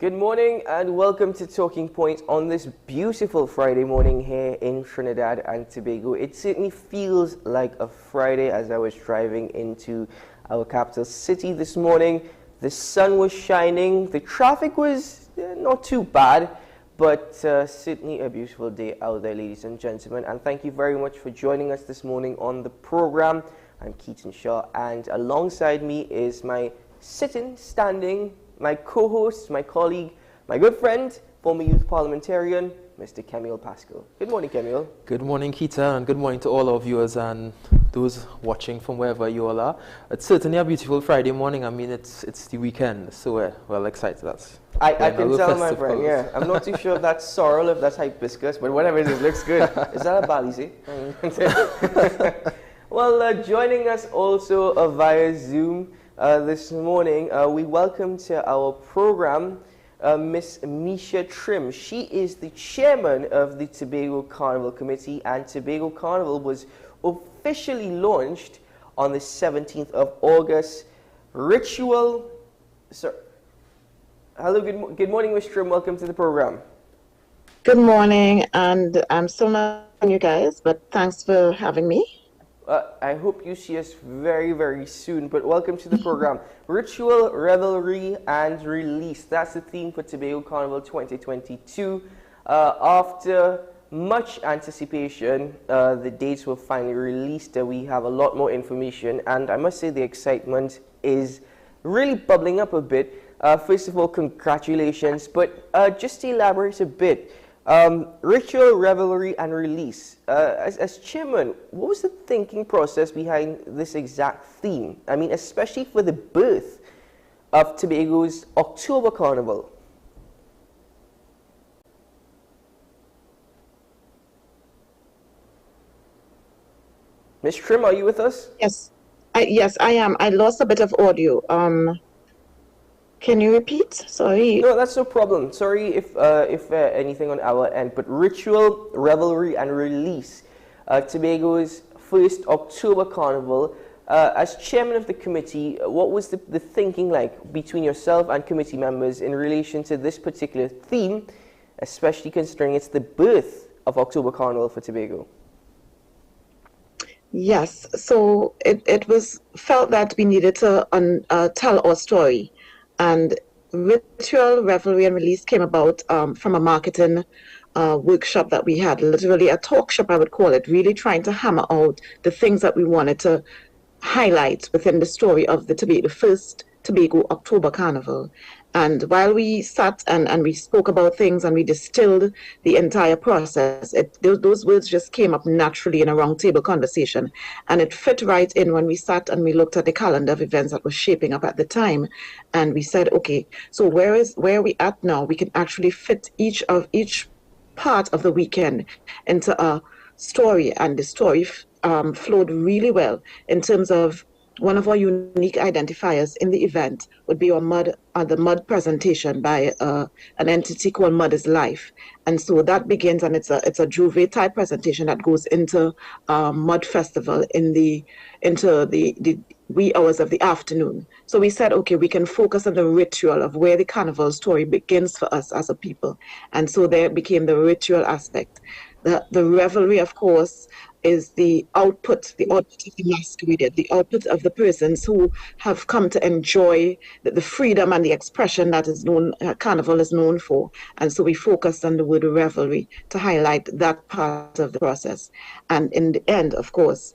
Good morning and welcome to Talking Point on this beautiful Friday morning here in Trinidad and Tobago. It certainly feels like a Friday as I was driving into our capital city this morning. The sun was shining, the traffic was not too bad, but certainly a beautiful day out there, ladies and gentlemen. And thank you very much for joining us this morning on the program. I'm Keaton Shaw, and alongside me is my my co-host, my colleague, my good friend, former youth parliamentarian, Mr. Camille Pascal. Good morning, Camille. Good morning, Keaton, and good morning to all our viewers and those watching from wherever you all are. It's certainly a beautiful Friday morning. I mean, it's the weekend, so we're well excited. I can tell, my friend, yeah. I'm not too sure if that's sorrel, if that's hibiscus, but whatever it is, looks good. Is that a balize? Well, joining us also via Zoom this morning, we welcome to our program Miss Misha Trim. She is the chairman of the Tobago Carnival Committee, and Tobago Carnival was officially launched on the 17th of August. Hello, good morning, Miss Trim. Welcome to the program. Good morning, and I'm still not on you guys, but thanks for having me. I hope you see us very, very soon, but welcome to the program. Ritual, Revelry, and Release. That's the theme for Tobago Carnival 2022. After much anticipation, the dates were finally released. We have a lot more information, and I must say the excitement is really bubbling up a bit. First of all, congratulations, but just to elaborate a bit, Ritual, Revelry, and Release. As chairman, what was the thinking process behind this exact theme? I mean, especially for the birth of Tobago's October Carnival. Ms. Trim, are you with us? Yes, I am. I lost a bit of audio. Can you repeat? Sorry. No, that's no problem. Sorry if anything on our end, but Ritual, Revelry, and Release, Tobago's first October Carnival. As chairman of the committee, what was the thinking like between yourself and committee members in relation to this particular theme, especially considering it's the birth of October Carnival for Tobago? Yes, so it was felt that we needed to tell our story. And Ritual, Revelry, and Release came about from a marketing workshop that we had, literally a talk shop, I would call it, really trying to hammer out the things that we wanted to highlight within the story of the first Tobago October Carnival. And while we sat and we spoke about things and we distilled the entire process, those words just came up naturally in a roundtable conversation. And it fit right in when we sat and we looked at the calendar of events that was shaping up at the time. And we said, okay, so where are we at now? We can actually fit each part of the weekend into a story. And the story flowed really well in terms of one of our unique identifiers in the event would be the mud presentation by an entity called Mud is Life. And so that begins, and it's a Juve type presentation that goes into Mud Festival into the wee hours of the afternoon. So we said, okay, we can focus on the ritual of where the carnival story begins for us as a people. And so there became the ritual aspect. The revelry, of course, is the output of the masquerade, the output of the persons who have come to enjoy the freedom and the expression that is known, Carnival is known for. And so we focused on the word revelry to highlight that part of the process. And in the end, of course,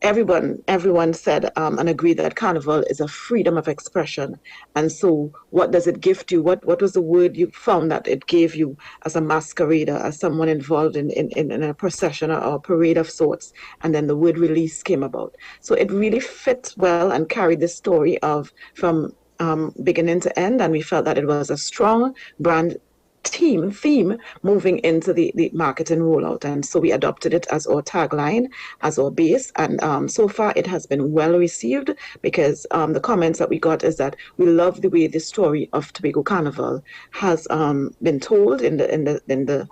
everyone said and agreed that Carnival is a freedom of expression. And so what does it gift you? What was the word you found that it gave you as a masquerader, as someone involved in a procession or a parade of sorts? And then the word release came about. So it really fit well and carried the story from beginning to end. And we felt that it was a strong brand theme moving into the marketing rollout, and so we adopted it as our tagline, as our base, and so far it has been well received because the comments that we got is that we love the way the story of Tobago Carnival has been told in the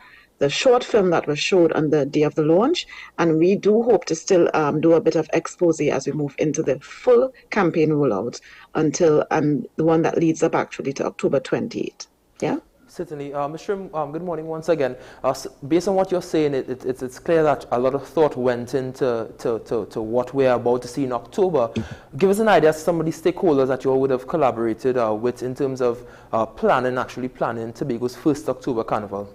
short film that was showed on the day of the launch, and we do hope to still do a bit of expose as we move into the full campaign rollout until the one that leads up actually to October 28th. Yeah. Certainly. Mr. Good morning once again. Based on what you're saying, it's clear that a lot of thought went into to what we're about to see in October. Give us an idea of some of the stakeholders that you all would have collaborated with in terms of actually planning Tobago's first October Carnival.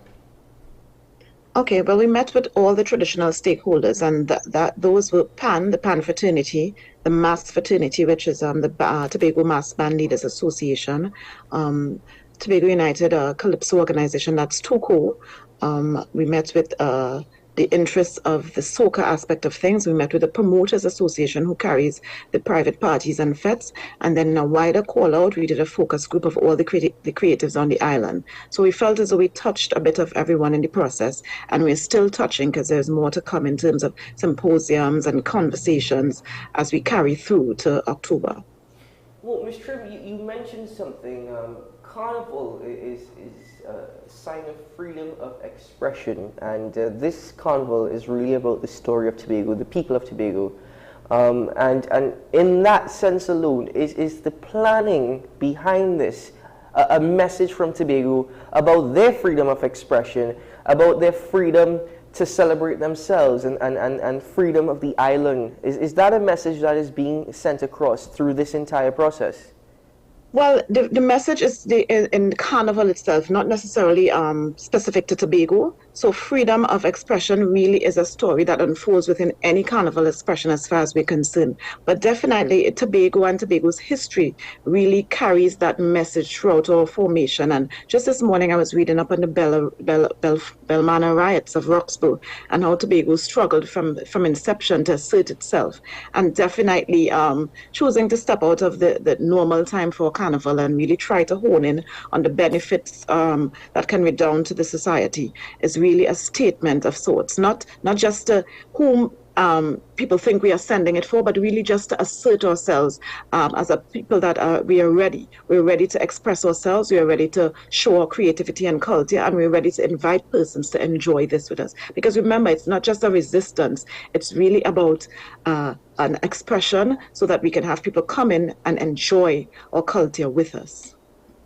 Okay, well, we met with all the traditional stakeholders, and those were the PAN fraternity, the MAS fraternity, which is the Tobago Mass Band Leaders Association, Tobago United Calypso organization, that's TOCO. We met with the interests of the soca aspect of things. We met with the Promoters Association, who carries the private parties and fetes. And then in a wider call out, we did a focus group of all the creatives on the island. So we felt as though we touched a bit of everyone in the process, and we're still touching because there's more to come in terms of symposiums and conversations as we carry through to October. Well, Ms. Trim, you mentioned something. Carnival is a sign of freedom of expression, and this carnival is really about the story of Tobago, the people of Tobago. And in that sense alone, is the planning behind this a message from Tobago about their freedom of expression, about their freedom to celebrate themselves and freedom of the island? Is that a message that is being sent across through this entire process? Well, the message is in Carnival itself, not necessarily specific to Tobago. So freedom of expression really is a story that unfolds within any Carnival expression as far as we're concerned. But definitely Tobago and Tobago's history really carries that message throughout our formation. And just this morning I was reading up on the Belmana riots of Roxburgh and how Tobago struggled from inception to assert itself. And definitely choosing to step out of the normal time for Carnival and really try to hone in on the benefits that can redound to the society is really a statement of sorts, not just whom people think we are sending it for, but really just to assert ourselves as a people that we are ready. We're ready to express ourselves, we are ready to show our creativity and culture, and we're ready to invite persons to enjoy this with us. Because remember, it's not just a resistance, it's really about an expression so that we can have people come in and enjoy our culture with us.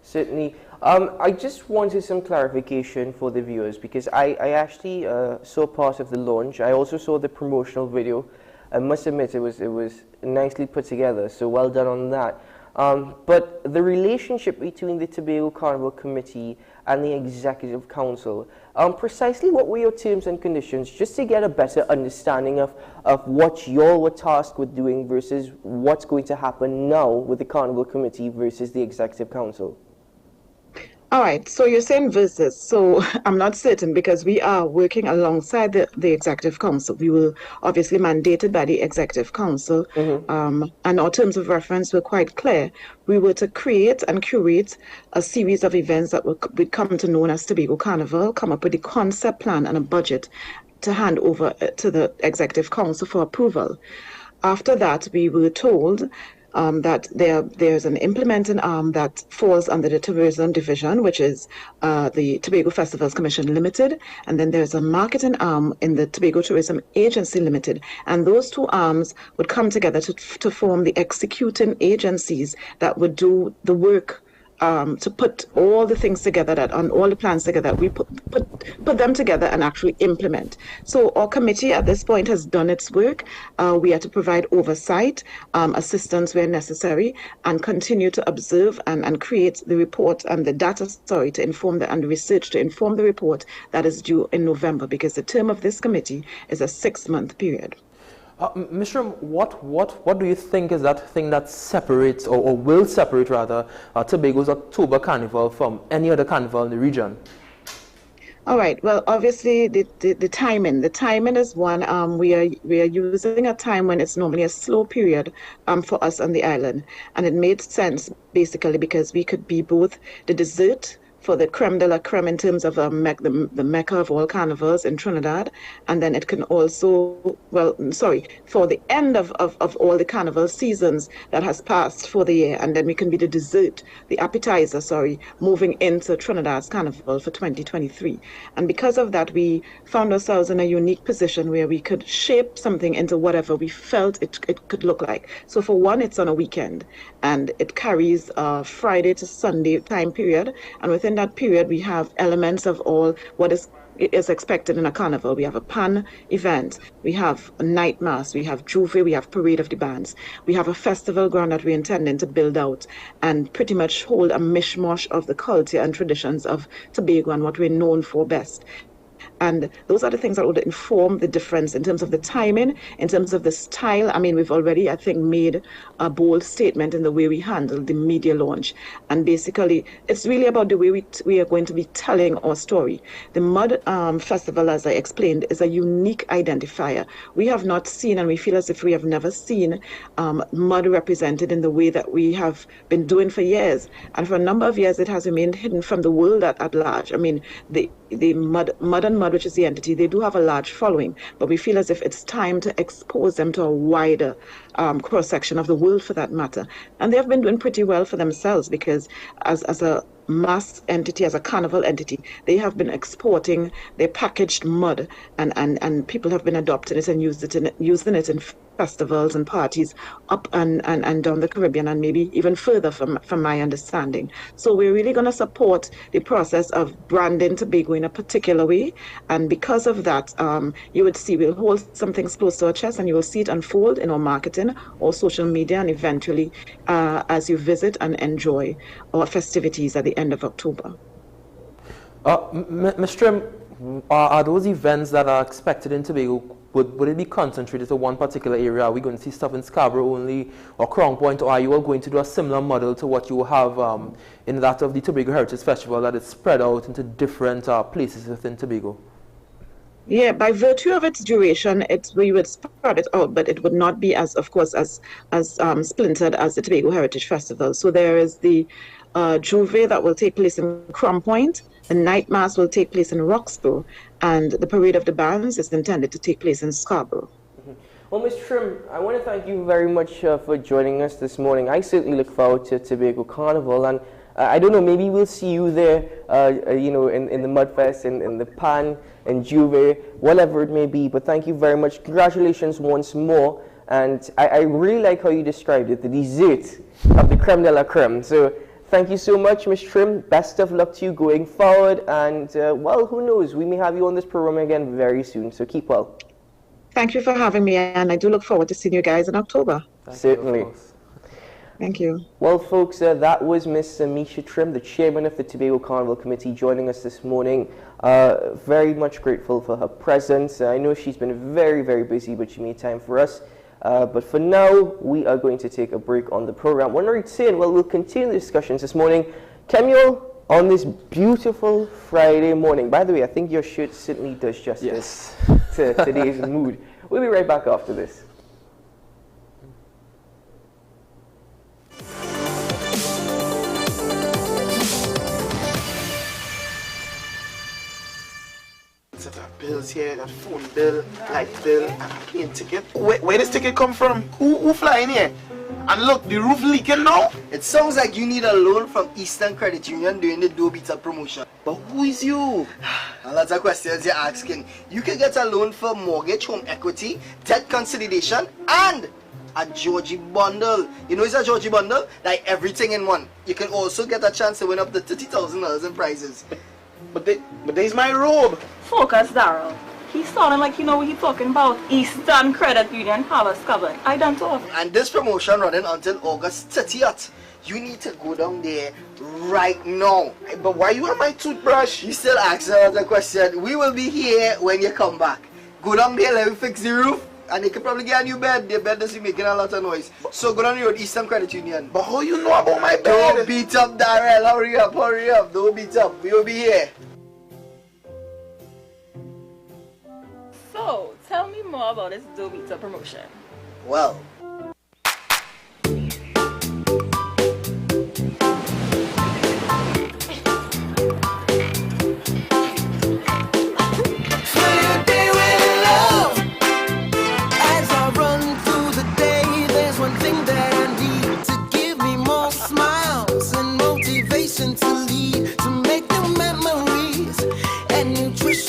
Certainly. I just wanted some clarification for the viewers, because I actually saw part of the launch. I also saw the promotional video. I must admit it was nicely put together, so well done on that. But the relationship between the Tobago Carnival Committee and the Executive Council, precisely what were your terms and conditions, just to get a better understanding of what y'all were tasked with doing versus what's going to happen now with the Carnival Committee versus the Executive Council? All right, so you're saying versus. So I'm not certain, because we are working alongside the Executive Council. We were obviously mandated by the Executive Council, and our terms of reference were quite clear. We were to create and curate a series of events that would come to known as Tobago Carnival, come up with a concept plan and a budget to hand over to the Executive Council for approval. After that, we were told that there's an implementing arm that falls under the tourism division, which is the Tobago Festivals Commission Limited, and then there's a marketing arm in the Tobago Tourism Agency Limited, and those two arms would come together to form the executing agencies that would do the work to put all the things together, all the plans together, we put them together and actually implement. So our committee at this point has done its work. We are to provide oversight, assistance where necessary, and continue to observe and create the report and the data, to inform and the research to inform the report that is due in November, because the term of this committee is a 6-month period. Mr. What do you think is that thing that separates, or will separate rather, Tobago's October Carnival from any other carnival in the region? All right. Well, obviously the timing. The timing is one. We are using a time when it's normally a slow period for us on the island, and it made sense basically because we could be both the dessert for the creme de la creme in terms of the mecca of all carnivals in Trinidad, and then it can also, for the end of all the carnival seasons that has passed for the year, and then we can be the dessert, the appetizer, moving into Trinidad's carnival for 2023. And because of that, we found ourselves in a unique position where we could shape something into whatever we felt it could look like. So for one, it's on a weekend, and it carries a Friday to Sunday time period, and within within that period, we have elements of all what is expected in a carnival. We have a pan event, we have a night mass, we have Juve, we have Parade of the Bands, we have a festival ground that we're intending to build out and pretty much hold a mishmash of the culture and traditions of Tobago and what we're known for best. And those are the things that would inform the difference in terms of the timing, in terms of the style. I mean, we've already, I think, made a bold statement in the way we handle the media launch. And basically, it's really about the way we are going to be telling our story. The Mud Festival, as I explained, is a unique identifier. We have not seen, and we feel as if we have never seen, mud represented in the way that we have been doing for years. And for a number of years, it has remained hidden from the world at large. I mean, the Mud and Mud, which is the entity, they do have a large following, but we feel as if it's time to expose them to a wider cross-section of the world, for that matter. And they have been doing pretty well for themselves, because as a mass entity, as a carnival entity, they have been exporting their packaged mud, and people have been adopting it and using it in festivals and parties up and down the Caribbean, and maybe even further from my understanding. So we're really going to support the process of branding Tobago in a particular way, and because of that, you would see we'll hold some things close to our chest, and you will see it unfold in our marketing or social media, and eventually as you visit and enjoy our festivities at the end of October. Ms. Trim, are those events that are expected in Tobago, would it be concentrated to one particular area? Are we going to see stuff in Scarborough only, or Crown Point, or are you all going to do a similar model to what you have in that of the Tobago Heritage Festival, that is spread out into different places within Tobago? Yeah, by virtue of its duration, we would spread it out, but it would not be as splintered as the Tobago Heritage Festival. So there is the Juve that will take place in Crown Point, the night mass will take place in Roxborough, and the Parade of the Bands is intended to take place in Scarborough. Mm-hmm. Well, Ms. Trim, I want to thank you very much for joining us this morning. I certainly look forward to Tobago Carnival, and I don't know, maybe we'll see you there, in the Mudfest, in the Pan, in Juve, whatever it may be. But thank you very much. Congratulations once more. And I really like how you described it, the dessert of the creme de la creme. So thank you so much, Ms. Trim. Best of luck to you going forward. And, well, who knows? We may have you on this program again very soon. So keep well. Thank you for having me, and I do look forward to seeing you guys in October. Certainly. Thank you. Well, folks, that was Miss Misha Trim, the chairman of the Tobago Carnival Committee, joining us this morning. Very much grateful for her presence. I know she's been very, very busy, but she made time for us. But for now, we are going to take a break on the program. What are we saying? Well, we'll continue the discussions this morning. Kemuel, on this beautiful Friday morning. By the way, I think your shirt certainly does justice to today's mood. We'll be right back after this. Bills here, that phone bill, light bill, and a plane ticket. Where does ticket come from? Who flying here? And look, the roof leaking now? It sounds like you need a loan from Eastern Credit Union during the Dobita promotion. But who is you? A lot of questions you're asking. You can get a loan for mortgage, home equity, debt consolidation, and a Georgie bundle. You know it's a Georgie bundle? Like everything in one. You can also get a chance to win up to $30,000 in prizes. But there's my robe. Focus, Daryl. He's sounding like you know what he's talking about. Eastern Credit Union have us covered. I don't talk. And this promotion running until August 30th. You need to go down there right now. But why you have my toothbrush? You still asking another question. We will be here when you come back. Go down there, let me fix the roof. And they can probably get a new bed. Their bed doesn't making a lot of noise. So go down the road, Eastern Credit Union. But how you know about my bed? Don't beat up, Darrell. Hurry up, hurry up. Don't beat up. We will be here. So, tell me more about this Dobita promotion. Well,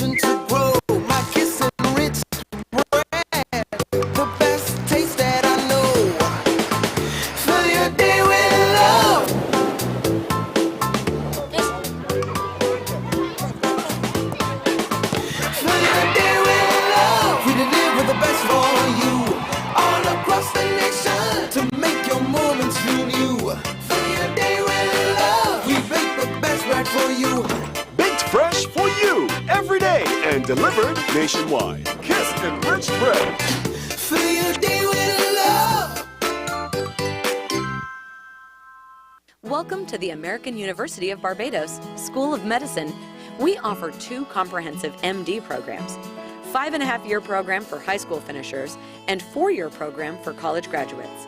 to grow my kiss and rich bread, the best taste that I know. Delivered nationwide. Kiss Enriched Bread. Fill your day with love. Welcome to the American University of Barbados School of Medicine. We offer 2 comprehensive MD programs, 5.5-year program for high school finishers, and 4-year program for college graduates.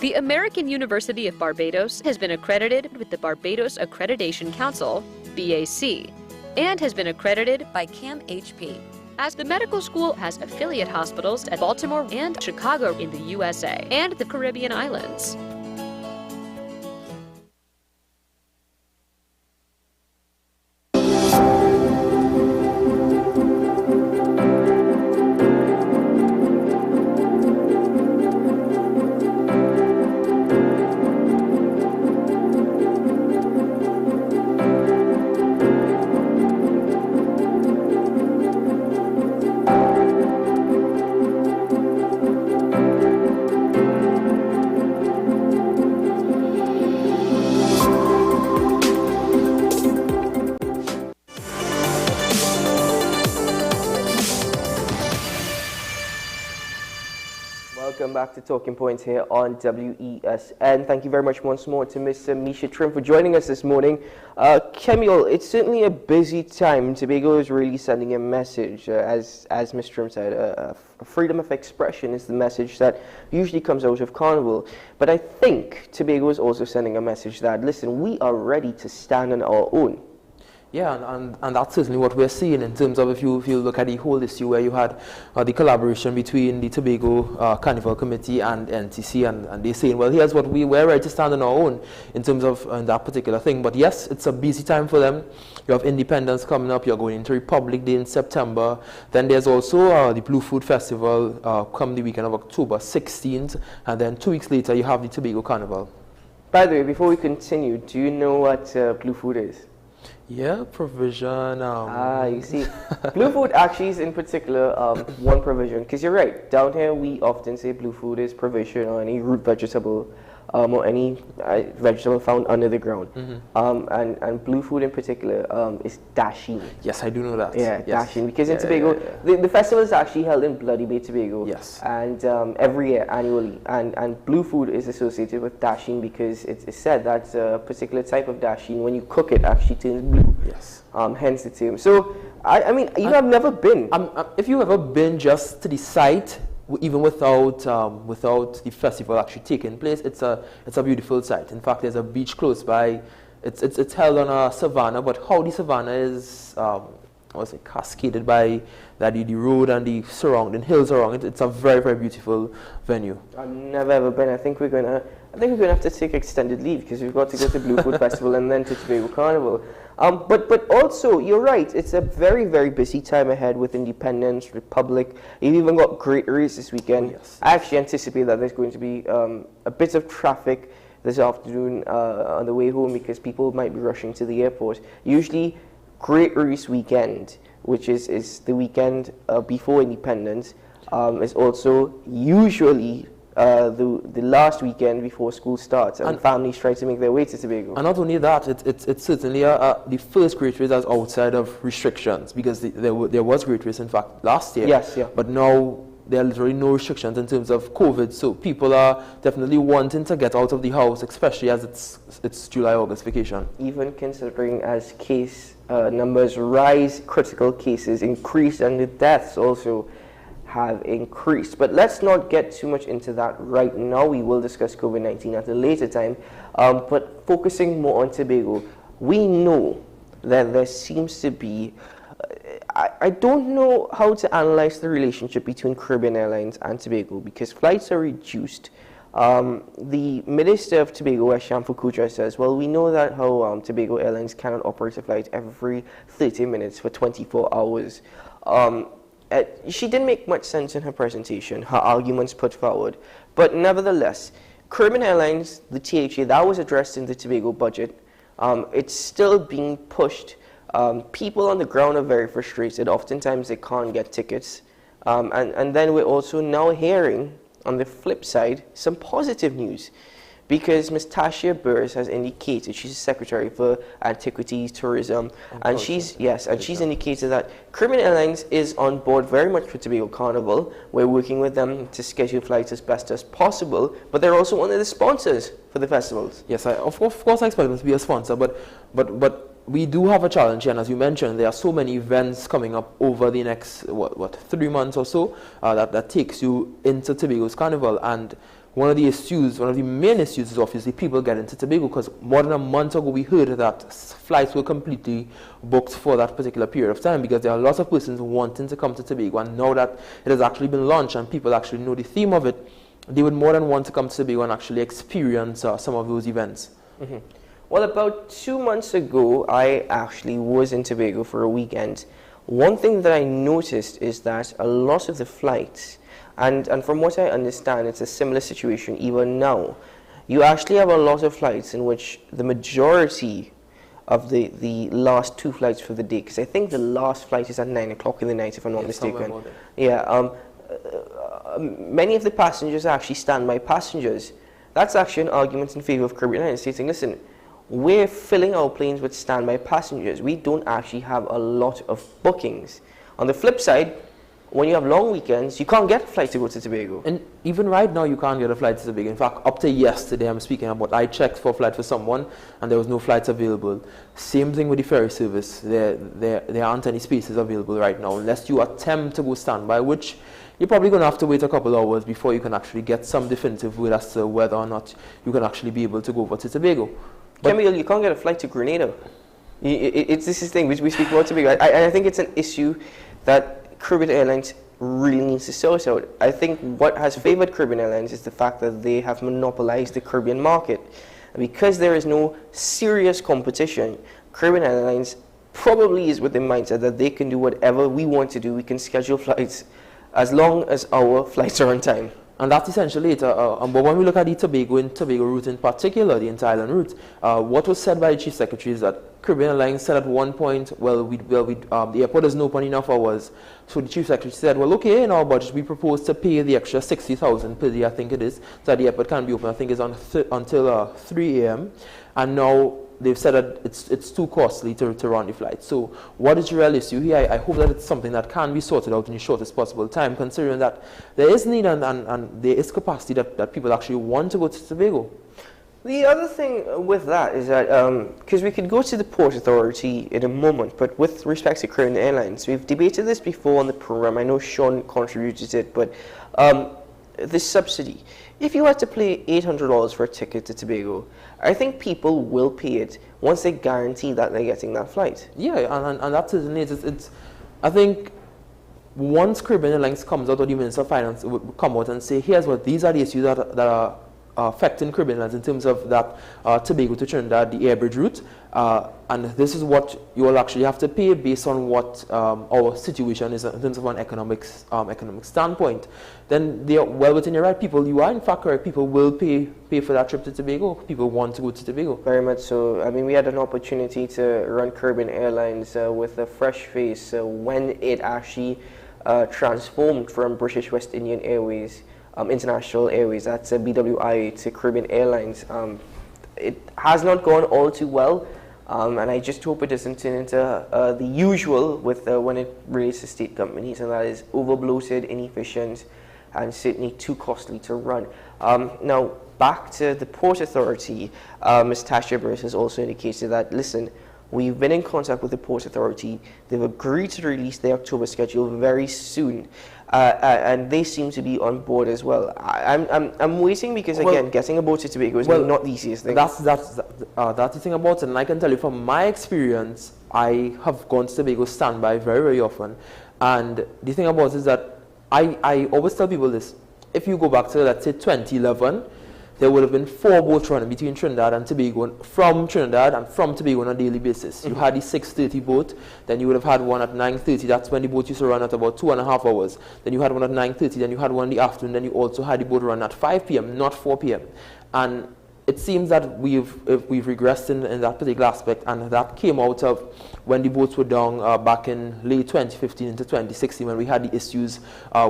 The American University of Barbados has been accredited with the Barbados Accreditation Council, BAC, and has been accredited by CAMHP. As the medical school has affiliate hospitals at Baltimore and Chicago in the USA and the Caribbean islands. Welcome back to Talking Points here on WESN. Thank you very much once more to Ms. Misha Trim for joining us this morning. Kemiel, it's certainly a busy time. Tobago is really sending a message, as Ms. Trim said, freedom of expression is the message that usually comes out of Carnival. But I think Tobago is also sending a message that, listen, we are ready to stand on our own. Yeah, and that's certainly what we're seeing in terms of if you look at the whole issue where you had the collaboration between the Tobago Carnival Committee and NTC, and they're saying, well, here's what we're ready to stand on our own in terms of that particular thing. But yes, it's a busy time for them. You have Independence coming up, you're going into Republic Day in September. Then there's also the Blue Food Festival come the weekend of October 16th, and then 2 weeks later you have the Tobago Carnival. By the way, before we continue, do you know what Blue Food is? Yeah, provision. You see, Blue Food actually is in particular one provision, because you're right, down here we often say Blue Food is provision or any root vegetable or any vegetable found under the ground. And Blue Food in particular is dasheen. Yes, I do know that. Yeah, yes. dasheen, because in Tobago, the festival is actually held in Bloody Bay, Tobago. Yes. And every year, annually. And Blue Food is associated with dasheen because it's said that a particular type of dasheen, when you cook it, actually turns blue. Yes. Hence the term. So, I mean, you have never been. If you've ever been just to the site, even without the festival actually taking place, it's a beautiful site. In fact, there's a beach close by. It's held on a savanna, but how the savanna is cascaded by the road and the surrounding hills around it. It's a very, very beautiful venue. I've never ever been. I think we're gonna have to take extended leave because we've got to go to Blue Food Festival and then to Tobago Carnival. But also, you're right, it's a very, very busy time ahead with Independence, Republic. You've even got Great Race this weekend. Oh, yes. I actually anticipate that there's going to be a bit of traffic this afternoon on the way home because people might be rushing to the airport. Usually, Great Race weekend, which is the weekend before Independence, is also usually the last weekend before school starts, and families try to make their way to Tobago. And not only that, it's certainly the first Great Race that's outside of restrictions, because there was Great Race, in fact, last year. Yes, yeah. But now there are literally no restrictions in terms of COVID, so people are definitely wanting to get out of the house, especially as it's July-August vacation. Even considering as case numbers rise, critical cases increase, and the deaths also have increased. But let's not get too much into that right now. We will discuss COVID-19 at a later time. But focusing more on Tobago, we know that there seems to be, I don't know how to analyze the relationship between Caribbean Airlines and Tobago because flights are reduced. The Minister of Tobago, Shamfu Kutra, says, well, we know that how Tobago Airlines cannot operate a flight every 30 minutes for 24 hours. She didn't make much sense in her presentation, her arguments put forward. But nevertheless, Caribbean Airlines, the THA, that was addressed in the Tobago budget. It's still being pushed. People on the ground are very frustrated. Oftentimes they can't get tickets. And then we're also now hearing, on the flip side, some positive news. because Ms. Tasha Burris has indicated, she's the Secretary for Antiquities, Tourism, and she's indicated that Caribbean Airlines is on board very much for Tobago Carnival. We're working with them to schedule flights as best as possible, but they're also one of the sponsors for the festivals. Yes, of course I expect them to be a sponsor, but we do have a challenge, and as you mentioned, there are so many events coming up over the next, 3 months or so, that takes you into Tobago's Carnival. And one of the main issues is obviously people get into Tobago, because more than a month ago we heard that flights were completely booked for that particular period of time, because there are lots of persons wanting to come to Tobago, and now that it has actually been launched and people actually know the theme of it, they would more than want to come to Tobago and actually experience some of those events. Mm-hmm. Well, about 2 months ago, I actually was in Tobago for a weekend. One thing that I noticed is that a lot of the flights, and from what I understand, it's a similar situation even now. You actually have a lot of flights in which the majority of the last 2 flights for the day, because I think the last flight is at 9 o'clock in the night, if I'm not mistaken. Yeah, many of the passengers are actually standby passengers. That's actually an argument in favor of Caribbean Airlines, stating, listen, we're filling our planes with standby passengers. We don't actually have a lot of bookings. On the flip side, when you have long weekends, you can't get a flight to go to Tobago. And even right now, you can't get a flight to Tobago. In fact, up to yesterday, I'm speaking about, I checked for a flight for someone, and there was no flights available. Same thing with the ferry service. There aren't any spaces available right now, unless you attempt to go standby, which you're probably going to have to wait a couple of hours before you can actually get some definitive word as to whether or not you can actually be able to go over to Tobago. Camille, you can't get a flight to Grenada. This is the thing, we speak about Tobago. I think it's an issue that Caribbean Airlines really needs to sort out. I think what has favored Caribbean Airlines is the fact that they have monopolized the Caribbean market. Because there is no serious competition, Caribbean Airlines probably is with the mindset that they can do whatever we want to do. We can schedule flights as long as our flights are on time. And that's essentially it. But when we look at the Tobago route in particular, the inter-island route, what was said by the Chief Secretary is that Caribbean Airlines said at one point, the airport doesn't open enough hours. So the Chief Secretary said, well, okay, in our budget, we propose to pay the extra $60,000 per day, I think it is, so that the airport can be open. I think it's until 3 a.m. And now they've said that it's too costly to run the flight. So what is the real issue here? I hope that it's something that can be sorted out in the shortest possible time, considering that there is need and there is capacity that people actually want to go to Tobago. The other thing with that is that, because we could go to the Port Authority in a moment, but with respect to Caribbean Airlines, we've debated this before on the program. I know Sean contributed it, but the subsidy. If you had to pay $800 for a ticket to Tobago, I think people will pay it once they guarantee that they're getting that flight. Yeah, and that's it. I think once Caribbean Airlines comes out, or the Minister of Finance will come out and say, these are the issues that are affecting Caribbean Airlines in terms of that Tobago to Trinidad, the airbridge route, and this is what you will actually have to pay based on what our situation is in terms of an economic standpoint. Then they are well within your right. You are in fact correct. People will pay for that trip to Tobago. People want to go to Tobago. Very much so. I mean, we had an opportunity to run Caribbean Airlines with a fresh face when it actually transformed from British West Indian Airways, International Airways, that's BWI, to Caribbean Airlines. It has not gone all too well, and I just hope it doesn't turn into the usual with when it relates to state companies, and that is over-bloated, inefficient, and certainly too costly to run. Now, back to the Port Authority, Ms. Tasha Burris has also indicated that, listen, we've been in contact with the Port Authority. They've agreed to release their October schedule very soon. And they seem to be on board as well. I'm waiting because, again, getting a boat to Tobago is not the easiest thing. That's the thing about it. And I can tell you from my experience, I have gone to Tobago standby very, very often. And the thing about it is that I always tell people this. If you go back to, let's say, 2011, there would have been 4 boats running between Trinidad and Tobago, from Trinidad and from Tobago on a daily basis. You had the 6:30 boat, then you would have had one at 9:30. That's when the boat used to run at about 2.5 hours. Then you had one at 9:30, then you had one in the afternoon, then you also had the boat run at 5 p.m., not 4 p.m. And it seems that we've regressed in that particular aspect, and that came out of when the boats were down back in late 2015 into 2016 when we had the issues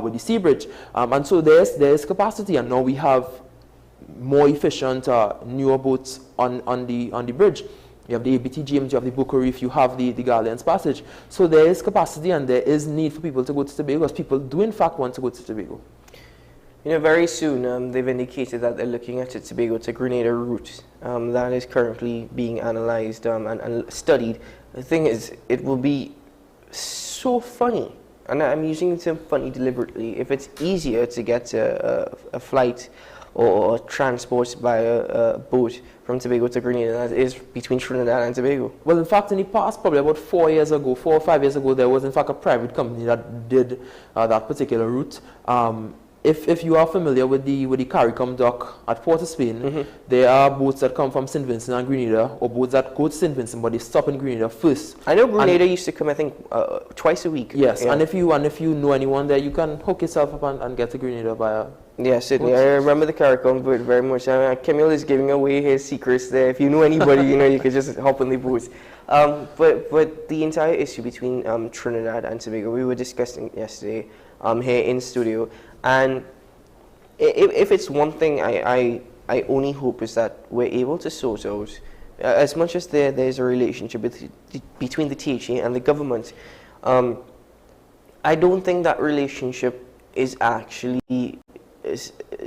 with the sea bridge. And so there is capacity, and now we have more efficient, newer boats on the bridge. You have the ABT James, you have the Booker Reef, you have the Guardian's Passage. So there is capacity and there is need for people to go to Tobago, because people do in fact want to go to Tobago. You know, very soon they've indicated that they're looking at a Tobago to Grenada route. That is currently being analyzed and studied. The thing is, it will be so funny, and I'm using the term funny deliberately, if it's easier to get a flight or transport by a boat from Tobago to Grenada than it is between Trinidad and Tobago. Well, in fact, in the past, probably about 4 or 5 years ago, there was in fact a private company that did that particular route. If you are familiar with the CARICOM dock at Port of Spain, there are boats that come from St. Vincent and Grenada, or boats that go to St. Vincent, but they stop in Grenada first. I know Grenada used to come, I think, twice a week. Yes, yeah. and if you know anyone there, you can hook yourself up and get to Grenada via. Yeah, certainly. I remember the CARICOM boat very much. Camille is giving away his secrets there. If you know anybody, you could just hop on the boat. But the entire issue between Trinidad and Tobago, we were discussing yesterday here in studio. And if it's one thing I only hope is that we're able to sort out, as much as there's a relationship between the THA and the government, I don't think that relationship is actually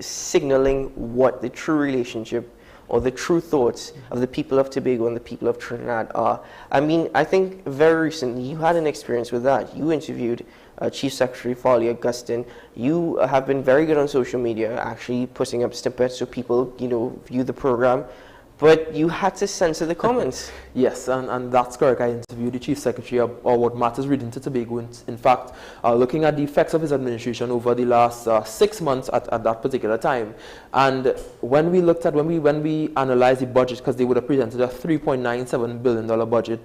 signaling what the true relationship or the true thoughts of the people of Tobago and the people of Trinidad are. I mean, I think very recently you had an experience with that. You interviewed Chief Secretary Farley Augustine. You have been very good on social media, actually putting up snippets so people, view the program. But you had to censor the comments. Yes, and that's correct. I interviewed the Chief Secretary about what matters reading to Tobago. In fact, looking at the effects of his administration over the last 6 months at that particular time. And when we analyzed the budget, because they would have presented a $3.97 billion budget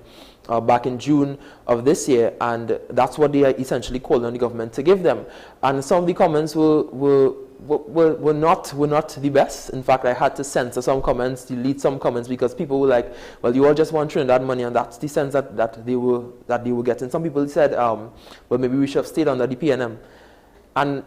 back in June of this year, and that's what they essentially called on the government to give them. And some of the comments were not the best. In fact, I had to censor some comments, delete some comments, because people were like, well, you all just want Trinidad money, and that's the sense that they were getting. Some people said, well, maybe we should have stayed under the PNM. And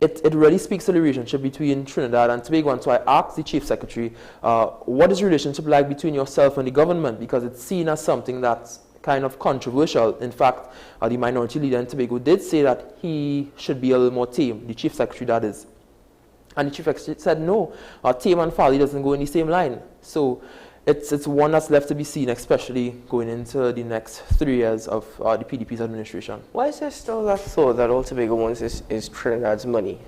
it really speaks to the relationship between Trinidad and Tobago. And so I asked the Chief Secretary, what is the relationship like between yourself and the government? Because it's seen as something that's kind of controversial. In fact, the minority leader in Tobago did say that he should be a little more tame, the Chief Secretary that is. And the Chief Secretary said, no, tame and Farley doesn't go in the same line. So it's one that's left to be seen, especially going into the next 3 years of the PDP's administration. Why is there still that thought that all Tobago wants is Trinidad's money?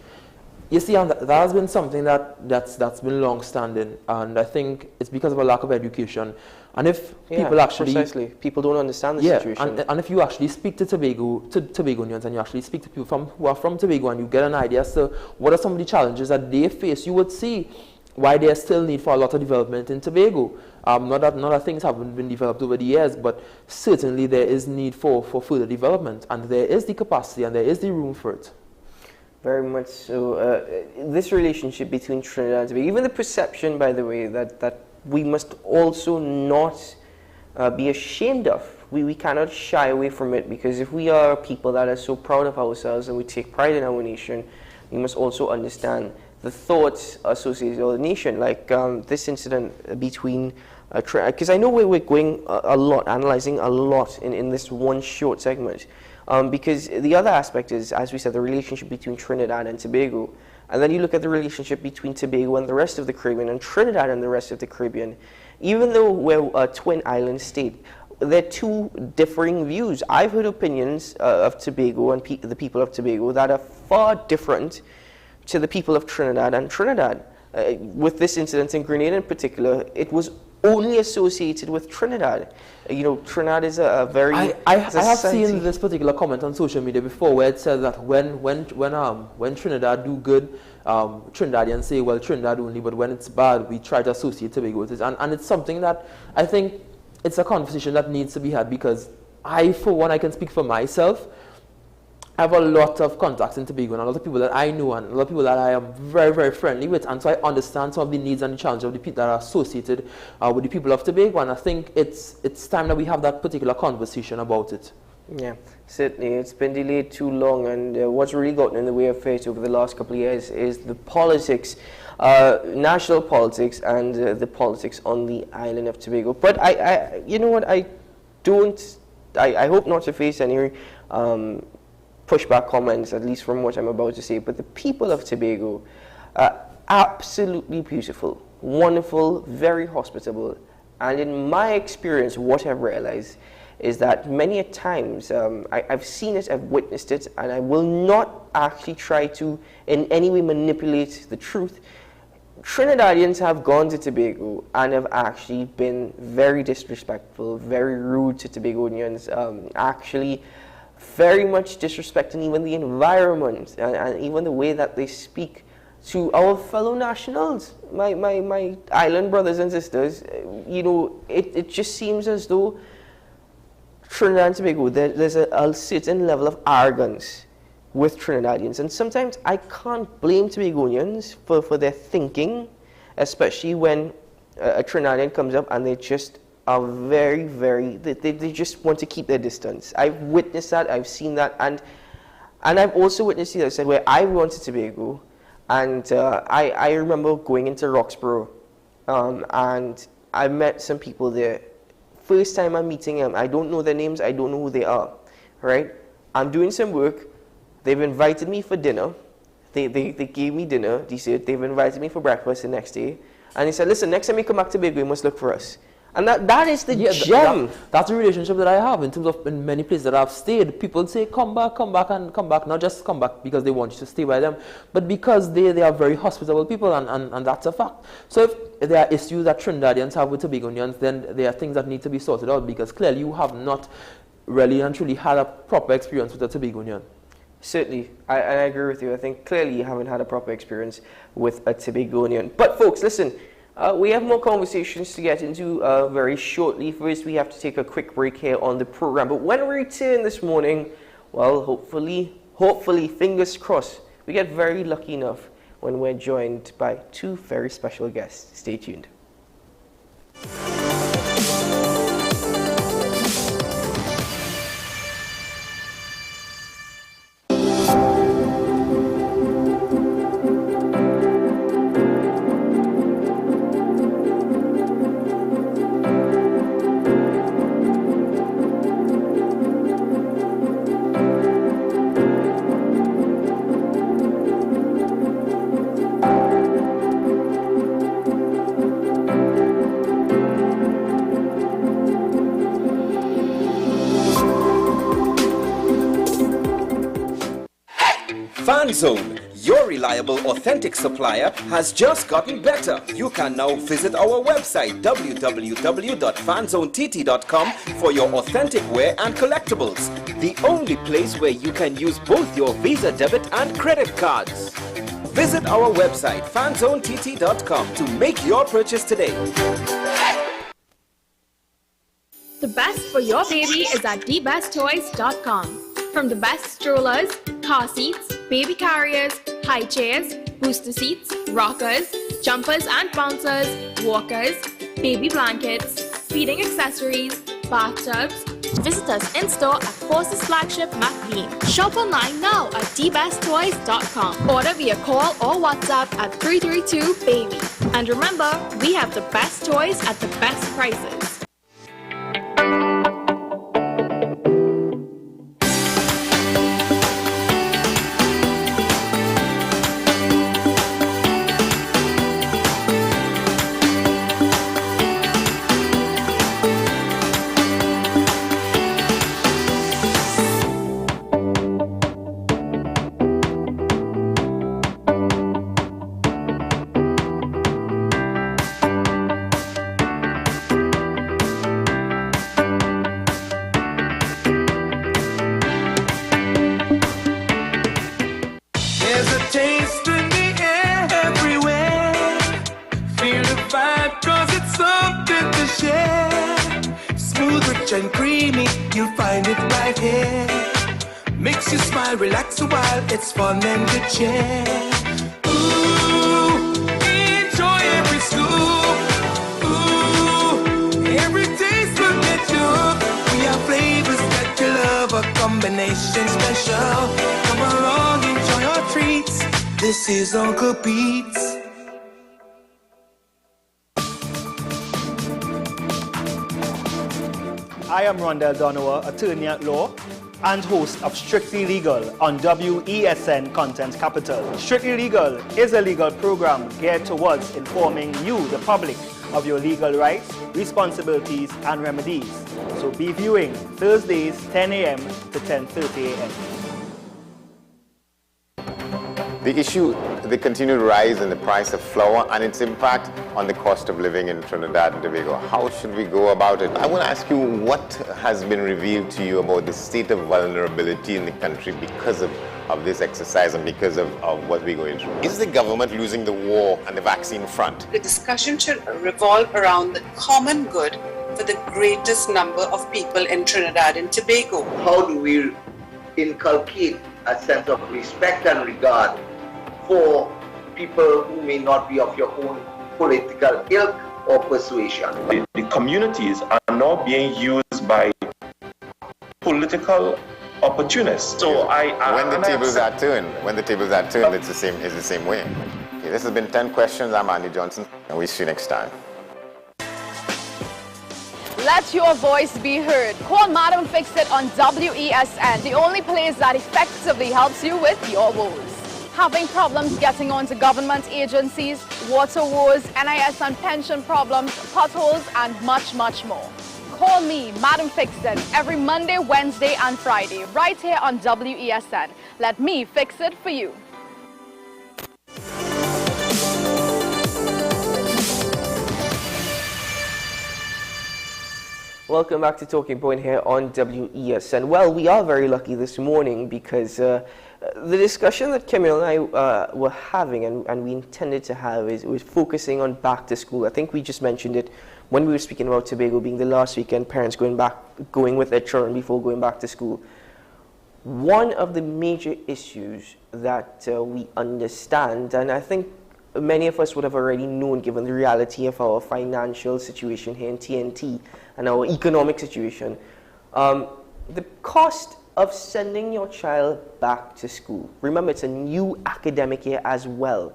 You see, and that has been something that's been long-standing, and I think it's because of a lack of education. And if people actually... precisely. People don't understand the situation. And if you actually speak to Tobagoans, and you actually speak to people who are from Tobago, and you get an idea as to what are some of the challenges that they face, you would see why there's still need for a lot of development in Tobago. Not that things haven't been developed over the years, but certainly there is need for further development, and there is the capacity and there is the room for it. Very much so. This relationship between Trinidad and Tobago, even the perception, by the way, that we must also not be ashamed of. We cannot shy away from it, because if we are people that are so proud of ourselves and we take pride in our nation, we must also understand the thoughts associated with the nation, like this incident between, because I know we're going a lot, analyzing a lot in this one short segment, because the other aspect is, as we said, the relationship between Trinidad and Tobago. And then you look at the relationship between Tobago and the rest of the Caribbean, and Trinidad and the rest of the Caribbean. Even though we're a twin island state, there are two differing views. I've heard opinions of Tobago and the people of Tobago that are far different to the people of Trinidad and Trinidad. With this incident in Grenada in particular, it was only associated with Trinidad. Trinidad is a very... I have seen this particular comment on social media before, where it says that when Trinidad do good, Trinidadians say, well, Trinidad only, but when it's bad, we try to associate Tobago with it. And it's something that I think it's a conversation that needs to be had, because for one, I can speak for myself. I have a lot of contacts in Tobago, and a lot of people that I know, and a lot of people that I am very, very friendly with, and so I understand some of the needs and the challenges of the people that are associated with the people of Tobago, and I think it's time that we have that particular conversation about it. Yeah, certainly. It's been delayed too long, and what's really gotten in the way of it over the last couple of years is the politics, national politics, and the politics on the island of Tobago. But you know what, I hope not to face any pushback comments, at least from what I'm about to say, but the people of Tobago are absolutely beautiful, wonderful, very hospitable, and in my experience, what I've realized is that many a times, I've seen it, I've witnessed it, and I will not actually try to in any way manipulate the truth. Trinidadians have gone to Tobago and have actually been very disrespectful, very rude to Tobagonians, actually very much disrespecting even the environment and even the way that they speak to our fellow nationals, my island brothers and sisters. You know, it just seems as though Trinidad and Tobago, there's a certain level of arrogance with Trinidadians, and sometimes I can't blame Tobagonians for their thinking, especially when a Trinidadian comes up and they just are very, very, they just want to keep their distance. I've witnessed that, I've seen that, and I've also witnessed the other side where I went to Tobago, and I remember going into Roxborough, and I met some people there. First time I'm meeting them, I don't know their names, I don't know who they are, right? I'm doing some work, they've invited me for dinner, they gave me dinner, they've invited me for breakfast the next day, and they said, listen, next time you come back to Tobago, you must look for us. And that is the gem. That's the relationship that I have in terms of in many places that I've stayed. People say, come back, and come back. Not just come back because they want you to stay by them, but because they are very hospitable people, and that's a fact. So if there are issues that Trinidadians have with Tobagonians, then there are things that need to be sorted out, because clearly you have not really and truly had a proper experience with a Tobagonian. Certainly, I agree with you. I think clearly you haven't had a proper experience with a Tobagonian. But folks, listen, we have more conversations to get into very shortly. First, we have to take a quick break here on the program. But when we return this morning, well, hopefully, fingers crossed, we get very lucky enough when we're joined by two very special guests. Stay tuned. FanZone, your reliable, authentic supplier, has just gotten better. You can now visit our website www.fanzonett.com for your authentic wear and collectibles. The only place where you can use both your Visa debit and credit cards. Visit our website fanzonett.com to make your purchase today. The best for your baby is at thebesttoys.com. From the best strollers, car seats, baby carriers, high chairs, booster seats, rockers, jumpers and bouncers, walkers, baby blankets, feeding accessories, bathtubs. Visit us in-store at Forces Flagship McLean. Shop online now at thebesttoys.com. Order via call or WhatsApp at 332-BABY. And remember, we have the best toys at the best prices. Relax a while, it's fun and good cheer. Ooh, enjoy every scoop. Ooh, every taste will get you hooked. We have flavors that you love combination special. Come along, enjoy your treats. This is Uncle Pete's. I am Rondell Donowa, attorney at law and host of Strictly Legal on WESN Content Capital. Strictly Legal is a legal program geared towards informing you, the public, of your legal rights, responsibilities, and remedies. So be viewing Thursdays 10 a.m. to 10:30 a.m. The issue, the continued rise in the price of flour and its impact on the cost of living in Trinidad and Tobago. How should we go about it? I want to ask you, what has been revealed to you about the state of vulnerability in the country because of this exercise and because of what we're going through? Is the government losing the war on the vaccine front? The discussion should revolve around the common good for the greatest number of people in Trinidad and Tobago. How do we inculcate a sense of respect and regard for people who may not be of your own political ilk or persuasion? The communities are now being used by political opportunists. So when the tables are turned, it's the same way. Okay, this has been 10 questions. I'm Andy Johnson, and we'll see you next time. Let your voice be heard. Call Madam Fix-It on WESN, the only place that effectively helps you with your woes. Having problems getting onto government agencies, water woes, NIS and pension problems, potholes, and much, much more. Call me, Madam Fix-It, every Monday, Wednesday, and Friday, right here on WESN. Let me fix it for you. Welcome back to Talking Point here on WESN. Well, we are very lucky this morning because the discussion that Camille and I were having and we intended to have was focusing on back to school. I think we just mentioned it when we were speaking about Tobago being the last weekend, parents going with their children before going back to school. One of the major issues that we understand, and I think many of us would have already known given the reality of our financial situation here in TNT and our economic situation, the cost of sending your child back to school. Remember, it's a new academic year as well.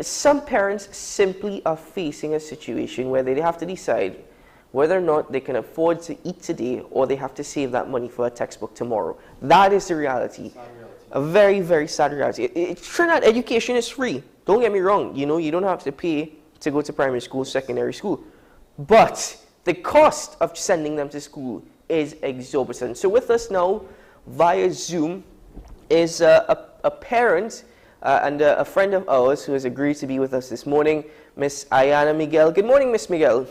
Some parents simply are facing a situation where they have to decide whether or not they can afford to eat today or they have to save that money for a textbook tomorrow. That is the reality. A very, very sad reality. Trinidad education is free. Don't get me wrong. You know, you don't have to pay to go to primary school, secondary school. But the cost of sending them to school is exorbitant. So with us now via Zoom is a parent and a friend of ours who has agreed to be with us this morning, Miss Ayana Miguel. Good morning, Miss Miguel.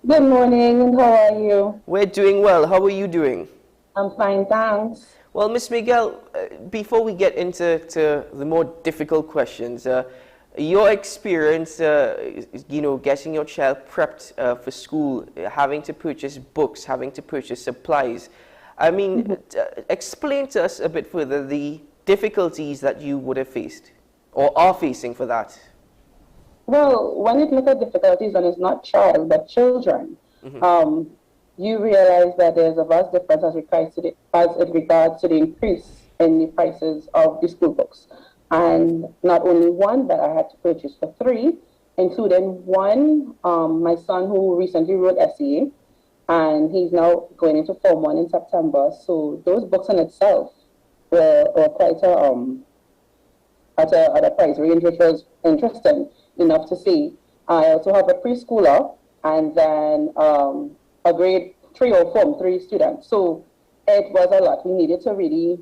Good morning, and how are you? We're doing well. How are you doing? I'm fine, thanks. Well, Miss Miguel, before we get into the more difficult questions, your experience, getting your child prepped for school, having to purchase books, having to purchase supplies. I mean, explain to us a bit further the difficulties that you would have faced or are facing for that. Well, when you look at difficulties, and it's not child, but children, you realize that there's a vast difference as it regards to the increase in the prices of the school books. And not only one, but I had to purchase for 3, including one, my son who recently wrote SEA, and he's now going into Form 1 in September. So those books in itself were quite at a price range, which was interesting enough to see. I also have a preschooler and then a grade 3 or Form 3 student. So it was a lot. We needed to really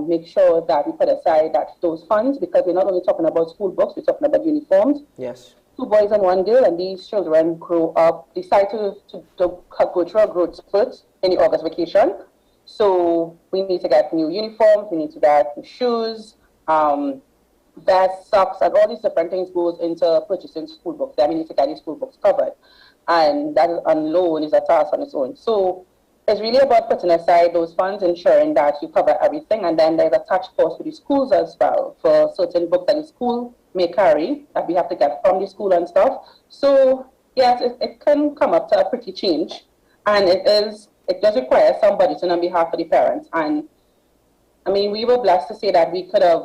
make sure that we put aside those funds, because we're not only talking about school books, we're talking about uniforms. Yes. 2 boys and 1 girl, and these children grow up, decide to go through a growth spurt in the August vacation. So we need to get new uniforms, we need to get shoes, vests, socks, and all these different things goes into purchasing school books. Then we need to get these school books covered. And that alone is a task on its own. So it's really about putting aside those funds, ensuring that you cover everything. And then there's attached cost to the schools as well for certain books that the school may carry that we have to get from the school and stuff. So yes, it can come up to a pretty change. And it does require some budgeting on behalf of the parents. And I mean, we were blessed to say that we could have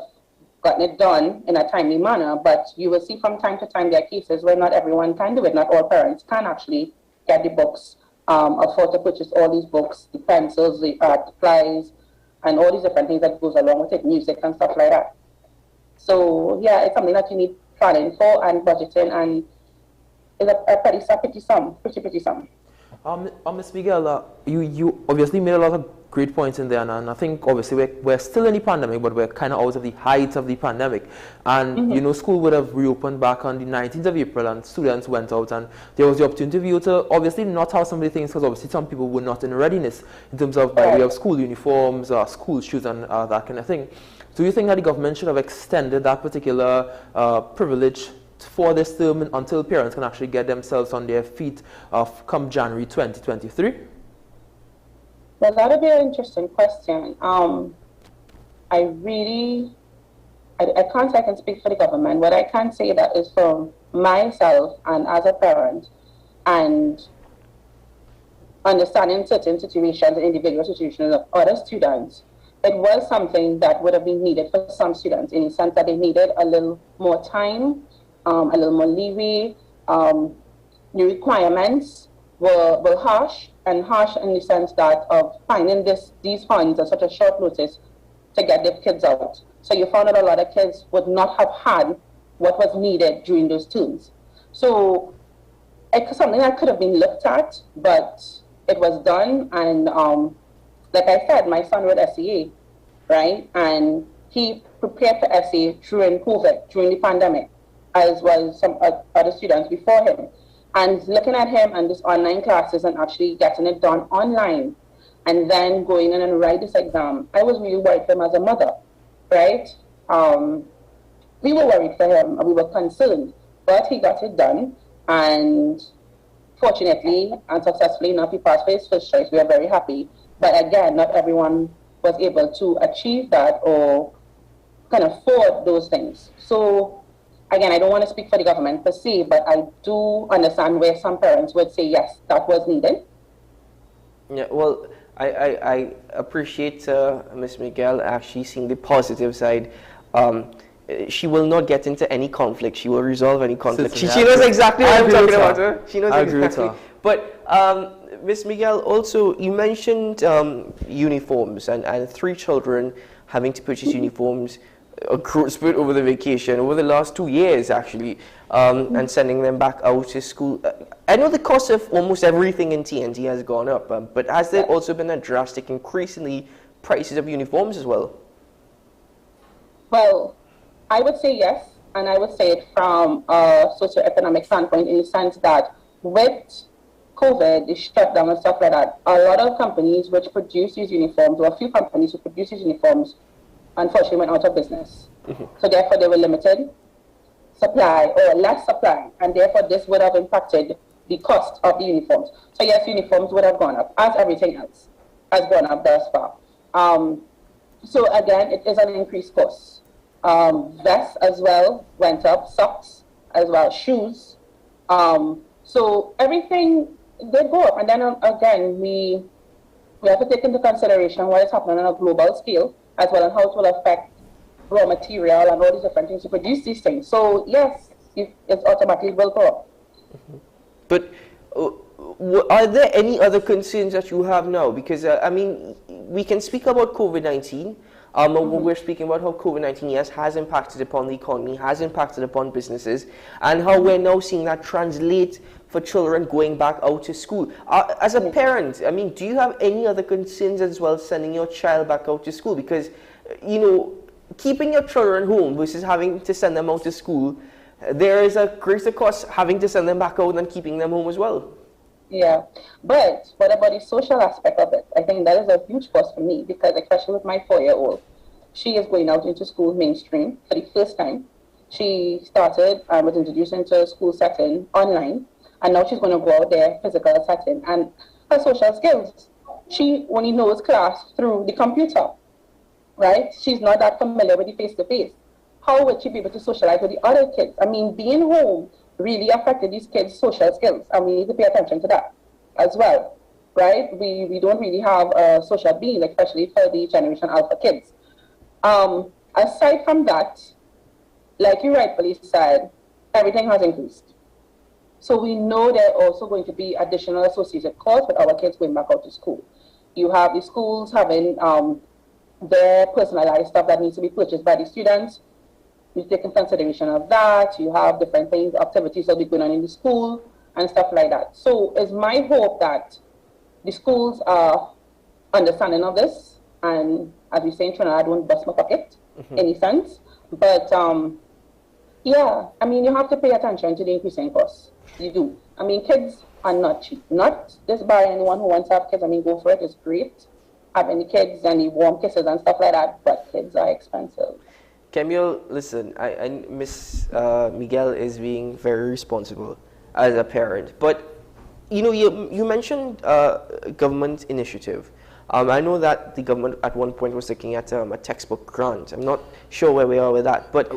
gotten it done in a timely manner, but you will see from time to time there are cases where not everyone can do it. Not all parents can actually get the books, afford to purchase all these books, the pencils, the art supplies, and all these different things that goes along with it, music and stuff like that. So yeah, it's something that you need planning for and budgeting, and it's a pretty sum. Ms. Miguel, you obviously made a lot of great points in there, and I think obviously we're still in the pandemic, but we're kind of out of the height of the pandemic. And you know, school would have reopened back on the 19th of April, and students went out, and there was the opportunity for you to obviously not have some of the things, because obviously some people were not in readiness in terms of by way of school uniforms, school shoes, and that kind of thing. Do you think that the government should have extended that particular privilege for this term until parents can actually get themselves on their feet come January 2023? Well, that would be an interesting question. I can't say I can speak for the government. What I can say that is from myself and as a parent, and understanding certain situations, individual situations of other students, it was something that would have been needed for some students, in the sense that they needed a little more time, a little more leeway. New requirements were harsh, and harsh in the sense that of finding these funds at such a short notice to get their kids out. So you found that a lot of kids would not have had what was needed during those terms. So it's something that could have been looked at, but it was done. And like I said, my son wrote SEA, right? And he prepared for SEA during COVID, during the pandemic, as well as some other students before him. And looking at him and this online classes and actually getting it done online, and then going in and write this exam, I was really worried for him as a mother, right? We were worried for him, and we were concerned, but he got it done, and fortunately and successfully enough, he passed for his first choice. We are very happy. But again, not everyone was able to achieve that or can afford those things. So again, I don't want to speak for the government per se, but I do understand where some parents would say, yes, that was needed. Yeah, well, I appreciate Ms. Miguel actually seeing the positive side. She will not get into any conflict. She will resolve any conflict. She knows exactly what I'm talking about. Her. She knows exactly. But Ms. Miguel, also, you mentioned uniforms and 3 children having to purchase uniforms spread over the vacation, over the last 2 years actually, and sending them back out to school. I know the cost of almost everything in TNT has gone up, but has there also been a drastic increase in the prices of uniforms as well? Well, I would say yes, and I would say it from a socioeconomic standpoint, in the sense that with COVID, the shutdown and stuff like that, a lot of companies which produce these uniforms, or a few companies who produce these uniforms, unfortunately went out of business. So therefore they were limited supply or less supply, and therefore this would have impacted the cost of the uniforms. So yes, uniforms would have gone up, as everything else has gone up thus far. So again, it is an increased cost. Vests as well went up, socks as well, shoes. So everything did go up. And then again, we have to take into consideration what is happening on a global scale, as well as how it will affect raw material and all these different things to produce these things. So yes, it automatically will go up. But are there any other concerns that you have now? Because I mean, we can speak about COVID-19. We're speaking about how COVID-19, yes, has impacted upon the economy, has impacted upon businesses, and how we're now seeing that translate for children going back out to school. As a parent, I mean, do you have any other concerns as well sending your child back out to school? Because, you know, keeping your children home versus having to send them out to school, there is a greater cost having to send them back out than keeping them home as well. Yeah, but what about the social aspect of it? I think that is a huge cost for me, because especially with my 4-year-old, she is going out into school mainstream for the first time. She started, was introduced into a school setting online, and now she's going to go out there physical setting. And her social skills, she only knows class through the computer, right? She's not that familiar with the face-to-face. How would she be able to socialize with the other kids? I mean, being home really affected these kids' social skills, and we need to pay attention to that as well, right? We don't really have a social being, especially for the Generation Alpha kids. Aside from that, like you rightfully said, everything has increased. So we know there are also going to be additional associated costs with our kids going back out to school. You have the schools having their personalized stuff that needs to be purchased by the students. You take in consideration of that. You have different things, activities that will be going on in the school and stuff like that. So it's my hope that the schools are understanding of this, and as we say in Trinidad, I don't bust my pocket in any sense. But yeah, I mean, you have to pay attention to the increasing costs. You do. I mean, kids are not cheap. Not just by anyone who wants to have kids. I mean, go for it. It's great having the kids and the warm kisses and stuff like that, but kids are expensive. Camille, listen, Miss Miguel is being very responsible as a parent, but you know, you mentioned government initiative. I know that the government at one point was looking at a textbook grant. I'm not sure where we are with that, but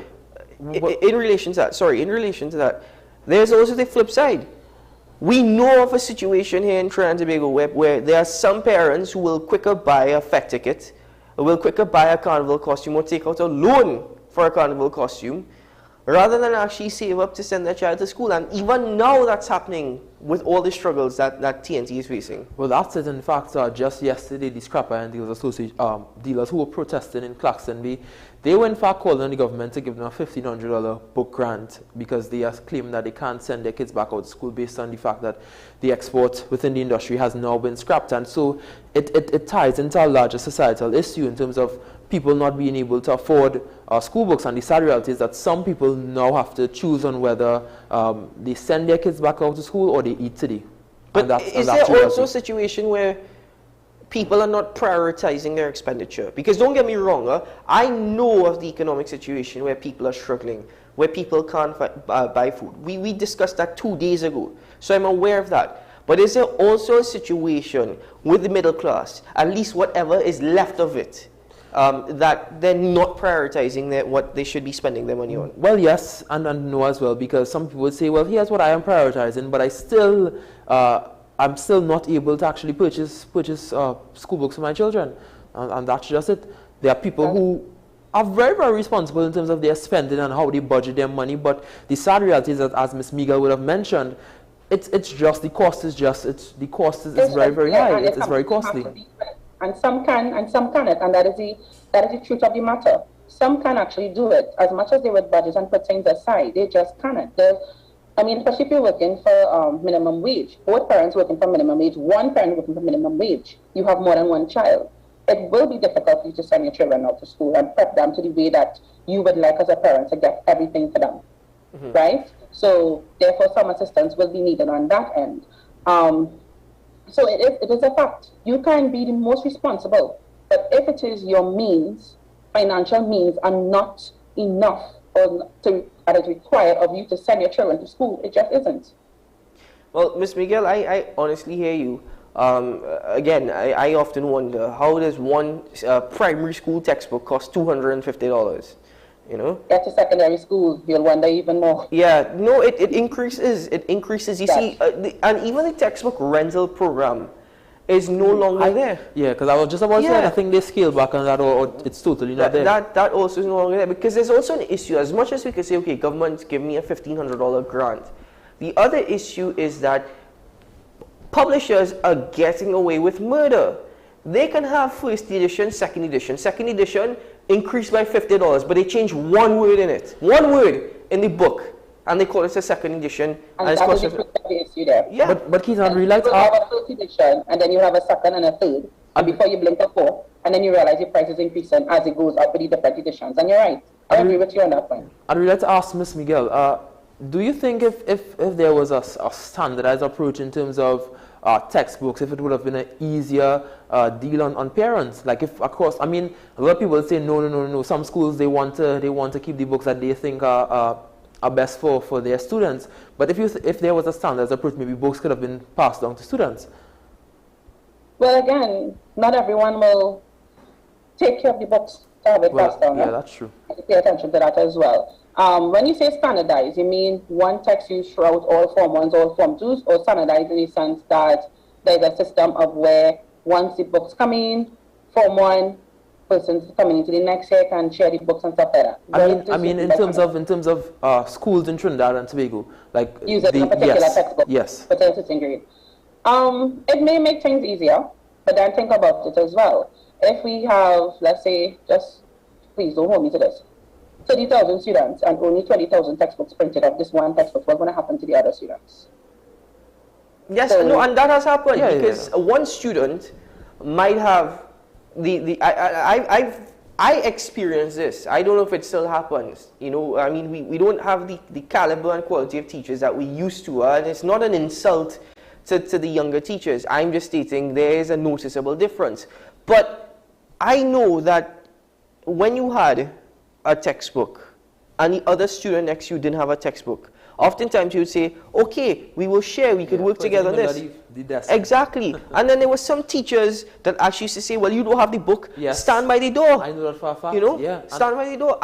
in relation to that, there's also the flip side. We know of a situation here in Trinidad and Tobago where there are some parents who will quicker buy a FEC ticket, or will quicker buy a carnival costume, or take out a loan for a carnival costume, rather than actually save up to send their child to school. And even now that's happening with all the struggles that TNT is facing. Well, that's it. In fact, just yesterday, the Scrapper and Dealers Association dealers who were protesting in Claxton, they were in fact calling on the government to give them a $1,500 book grant because they are claiming that they can't send their kids back out to school based on the fact that the export within the industry has now been scrapped. And so it ties into a larger societal issue in terms of people not being able to afford school books. And the sad reality is that some people now have to choose on whether they send their kids back out to school or they eat today. But is there also a situation where people are not prioritizing their expenditure? Because don't get me wrong, I know of the economic situation where people are struggling, where people can't buy food. We discussed that 2 days ago, so I'm aware of that. But is there also a situation with the middle class, at least whatever is left of it, that they're not prioritizing what they should be spending their money on? Well, yes, and no as well, because some people would say, well, here's what I am prioritizing, but I'm still not able to actually purchase school books for my children, and that's just it. There are people who are very, very responsible in terms of their spending and how they budget their money, but the sad reality is that, as Ms. Miguel would have mentioned, it's just the cost is very, very high. It's very costly. And some can and some cannot, and that is the truth of the matter. Some can actually do it as much as they would budget and put things aside. They just cannot. I mean, especially if you're working for minimum wage, both parents working for minimum wage, one parent working for minimum wage, you have more than one child. It will be difficult for you to send your children out to school and prep them to the way that you would like as a parent to get everything for them, right? So therefore, some assistance will be needed on that end. So it is a fact. You can be the most responsible, but if it is your means, financial means, are not enough that is required of you to send your children to school, it just isn't. Well, Ms. Miguel, I honestly hear you. Again, I often wonder, how does one primary school textbook cost $250? You know? Get to secondary school, you'll wonder even more. Yeah, no, it increases. It increases. You see, and even the textbook rental program is no longer there. Yeah, because I was just about to say, I think they scaled back on that, or it's totally not there. That also is no longer there, because there's also an issue. As much as we could say, okay, government, give me a $1,500 grant, the other issue is that publishers are getting away with murder. They can have first edition, second edition. Second edition increased by $50, but they change one word in it. One word in the book. And they call it a second edition. And it's costing the issue there. Yeah. But Keith, I realize you have a first edition, and then you have a second and a third. And before you blink a fourth, and then you realize your price is increasing as it goes up with the different editions. And you're right. I agree with you on that point. I'd really like to ask Ms. Miguel, do you think if there was a standardized approach in terms of textbooks, if it would have been an easier deal on parents? Like, if, of course, I mean, a lot of people say no. Some schools, they want to keep the books that they think are best for their students. But if there was a standardized approach, maybe books could have been passed on to students. Well, again, not everyone will take care of the books to have it passed down. Yeah, that's true. You pay attention to that as well. When you say standardized, you mean one text used throughout all Form 1s, all Form 2s, or standardized in the sense that there's a system of where once the books come in, Form 1 persons coming into the next year can share the books and stuff like that. I mean, in terms of schools in Trinidad and Tobago, like using a particular textbook for 10th grade. It may make things easier, but then think about it as well. If we have, let's say, just please don't hold me to this, 30,000 students and only 20,000 textbooks printed of this one textbook, what's going to happen to the other students? Yes, no, and that has happened because one student might have I experienced this. I don't know if it still happens. You know, I mean, we don't have the caliber and quality of teachers that we used to, and it's not an insult to the younger teachers. I'm just stating there is a noticeable difference. But I know that when you had a textbook and the other student next to you didn't have a textbook, oftentimes you would say, okay, we will share, we could work together on this. Exactly. And then there were some teachers that actually used to say, well, you don't have the book, stand by the door. I know that for a fact. You know, stand by the door.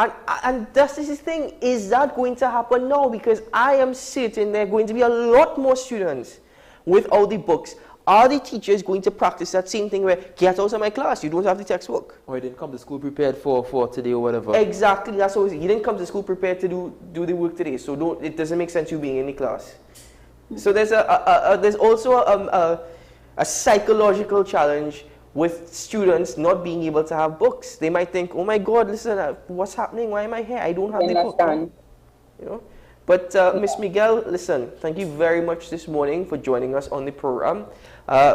And that's the thing, is that going to happen now? Because I am certain there are going to be a lot more students without the books. Are the teachers going to practice that same thing where, get out of my class, you don't have the textbook? Or you didn't come to school prepared for today or whatever. Exactly, that's what you didn't come to school prepared to do the work today, so it doesn't make sense you being in the class. So there's there's also a psychological challenge with students not being able to have books. They might think, oh my God, listen, what's happening? Why am I here? I don't have the book. You know? But Ms. Miguel, listen, thank you very much this morning for joining us on the program.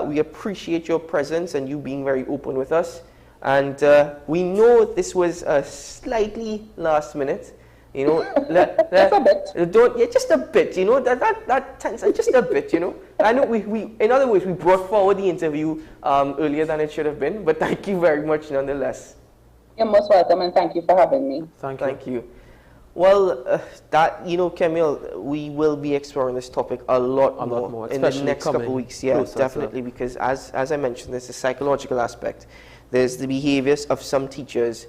We appreciate your presence and you being very open with us. And we know this was slightly last minute. You know, just a bit. Just a bit. You know, that tense, just a bit. You know, I know we in other words we brought forward the interview earlier than it should have been. But thank you very much nonetheless. You're most welcome, and thank you for having me. Thank you. Well, Camille, we will be exploring this topic a lot more in the next couple of weeks. Yeah, definitely, because as I mentioned, there's a psychological aspect. There's the behaviors of some teachers.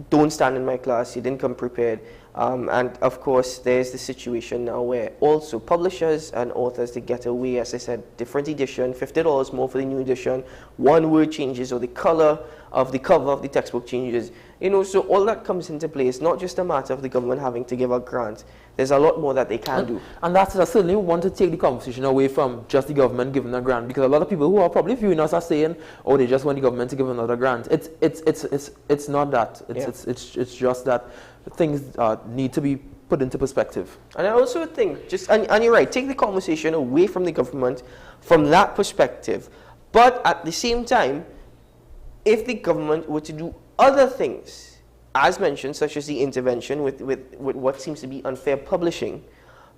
Don't stand in my class, you didn't come prepared. And of course, there's the situation now where also publishers and authors, they get away, as I said, different edition, $50 more for the new edition, one word changes or the color of the cover of the textbook changes. You know, so all that comes into play. It's not just a matter of the government having to give out grants. There's a lot more that they can do. And that's, I certainly want to take the conversation away from just the government giving a grant, because a lot of people who are probably viewing us are saying, oh, they just want the government to give another grant. It's not that. It's just that things need to be put into perspective. And I also think, and you're right, take the conversation away from the government from that perspective. But at the same time, if the government were to do other things, as mentioned, such as the intervention with what seems to be unfair publishing,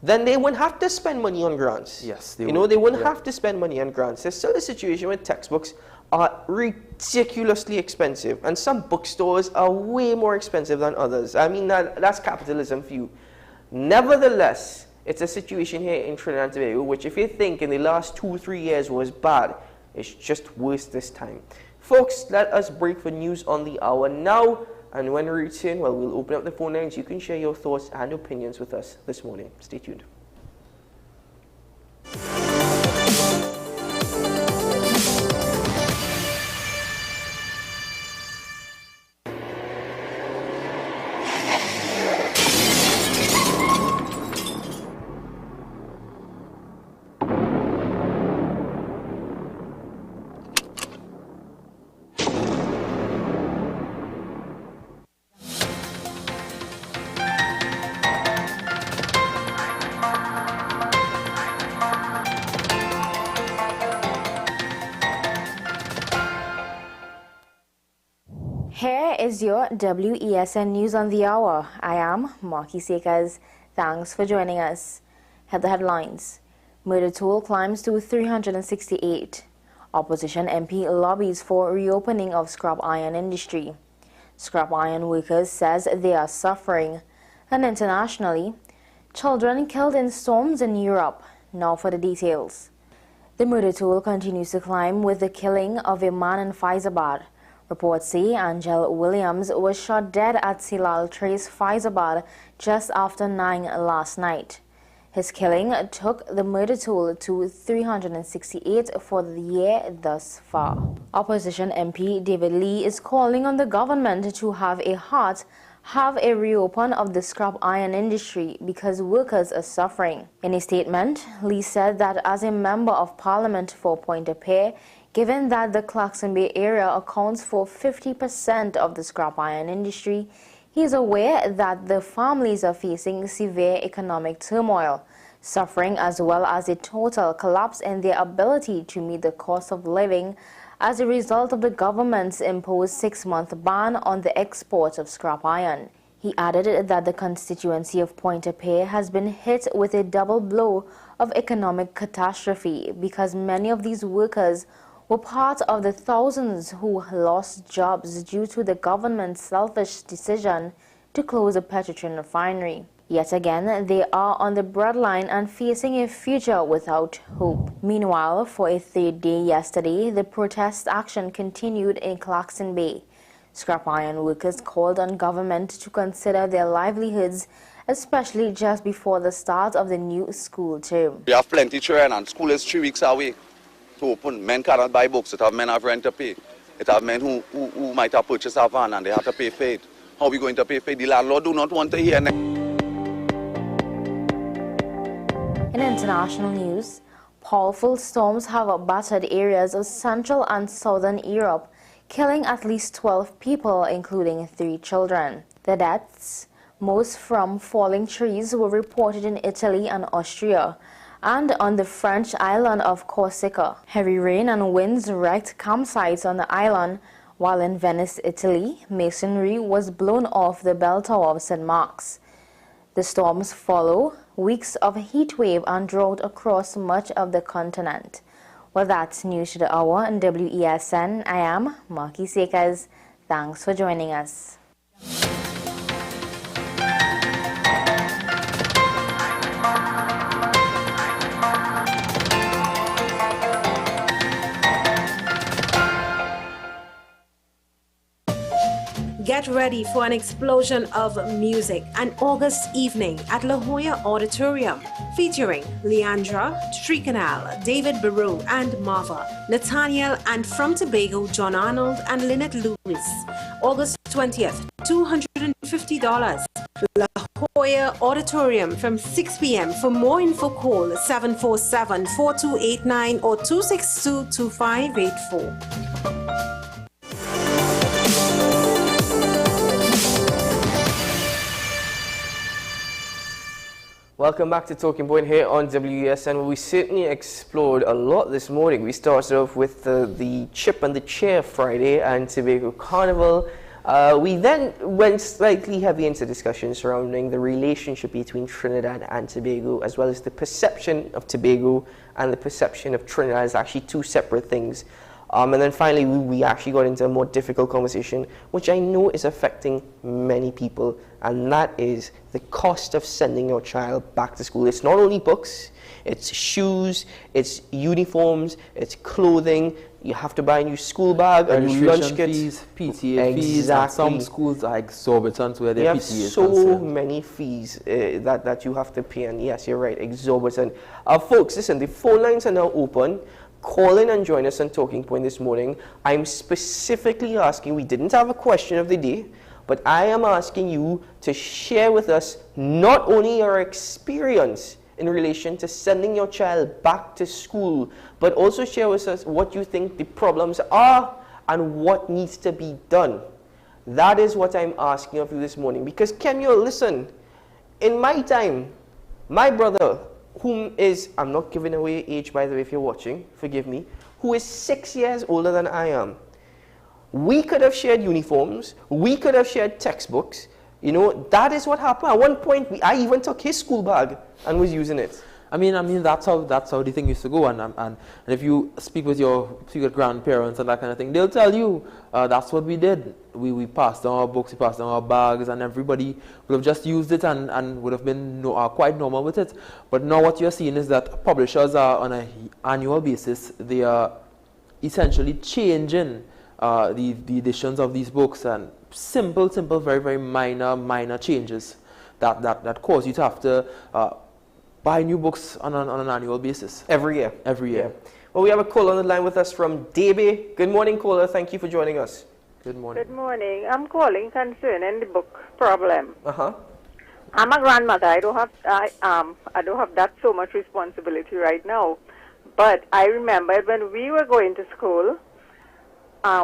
then they wouldn't have to spend money on grants. Yes, they wouldn't have to spend money on grants. There's still a situation where textbooks are ridiculously expensive, and some bookstores are way more expensive than others. I mean, that's capitalism for you. Nevertheless, it's a situation here in Trinidad and Tobago, which if you think in the last 2-3 years was bad, it's just worse this time. Folks, let us break for news on the hour now. And when we return, well, we'll open up the phone lines. You can share your thoughts and opinions with us this morning. Stay tuned. Here is your WESN News on the Hour. I am Marky Sekas. Thanks for joining us. Head the headlines. Murder toll climbs to 368. Opposition MP lobbies for reopening of scrap iron industry. Scrap iron workers says they are suffering. And internationally, children killed in storms in Europe. Now for the details. The murder toll continues to climb with the killing of a man in Faizabad. Reports say Angel Williams was shot dead at Silal Trace, Faizabad, just after 9 last night. His killing took the murder toll to 368 for the year thus far. Opposition MP David Lee is calling on the government to have a reopen of the scrap iron industry because workers are suffering. In a statement, Lee said that as a member of parliament for Pointe-a-Pierre, given that the Clarkson Bay area accounts for 50% of the scrap iron industry, he is aware that the families are facing severe economic turmoil, suffering as well as a total collapse in their ability to meet the cost of living as a result of the government's imposed 6-month ban on the export of scrap iron. He added that the constituency of Pointe-a-Pierre has been hit with a double blow of economic catastrophe because many of these workers were part of the thousands who lost jobs due to the government's selfish decision to close a Petrotrin refinery. Yet again, they are on the breadline and facing a future without hope. Meanwhile, for a third day yesterday, the protest action continued in Clarkson Bay. Scrap iron workers called on government to consider their livelihoods, especially just before the start of the new school term. We have plenty children and school is 3 weeks away to open. Men cannot buy books. It have men have rent to pay. It have men who might have purchased a van and they have to pay for it. How are we going to pay for it? The landlord do not want to hear. In international news, powerful storms have battered areas of Central and Southern Europe, killing at least 12 people, including 3 children. The deaths, most from falling trees, were reported in Italy and Austria, and on the French island of Corsica. Heavy rain and winds wrecked campsites on the island, while in Venice, Italy, masonry was blown off the bell tower of St. Mark's. The storms follow weeks of heat wave and drought across much of the continent. Well, that's news to the hour on WESN. I am Marky Sekas. Thanks for joining us. Get ready for an explosion of music an August evening at La Jolla Auditorium featuring Leandra, Tricanal, David Barreau and Marva, Nathaniel and from Tobago, John Arnold and Lynette Lewis. August 20th, $250. La Jolla Auditorium from 6 p.m. For more info, call 747-4289 or 262-2584. Welcome back to Talking Point here on WESN, where we certainly explored a lot this morning. We started off with the Chip and the Chair Friday and Tobago Carnival. We then went slightly heavy into discussion surrounding the relationship between Trinidad and Tobago, as well as the perception of Tobago and the perception of Trinidad as actually 2 separate things. And then finally, we actually got into a more difficult conversation, which I know is affecting many people, and that is the cost of sending your child back to school. It's not only books, it's shoes, it's uniforms, it's clothing. You have to buy a new school bag, a new lunch kit. Fees, PTA fees, and some schools are exorbitant where their PTA is so concerned. many fees that you have to pay, and yes, you're right, exorbitant. Folks, listen, the phone lines are now open. Call in and join us on Talking Point this morning. I'm specifically asking, we didn't have a question of the day, but I am asking you to share with us not only your experience in relation to sending your child back to school, but also share with us what you think the problems are and what needs to be done. That is what I'm asking of you this morning. Because, Kemuel, listen, in my time, my brother, whom is, I'm not giving away age by the way if you're watching, forgive me, who is 6 years older than I am. We could have shared uniforms, we could have shared textbooks, you know, that is what happened. At one point, I even took his school bag and was using it. I mean, that's how the thing used to go, and if you speak with your grandparents and that kind of thing, they'll tell you that's what we did. We passed down our books, we passed down our bags, and everybody would have just used it and would have been quite normal with it. But now what you're seeing is that publishers are on an annual basis, they are essentially changing the editions of these books, and simple, very, very minor changes that cause you to have to buy new books on an annual basis. Every year? Every year. Yeah. Well, we have a caller on the line with us from Debe. Good morning, caller. Thank you for joining us. Good morning. Good morning. I'm calling concerning the book problem. Uh-huh. I'm a grandmother. I don't have that so much responsibility right now. But I remember when we were going to school,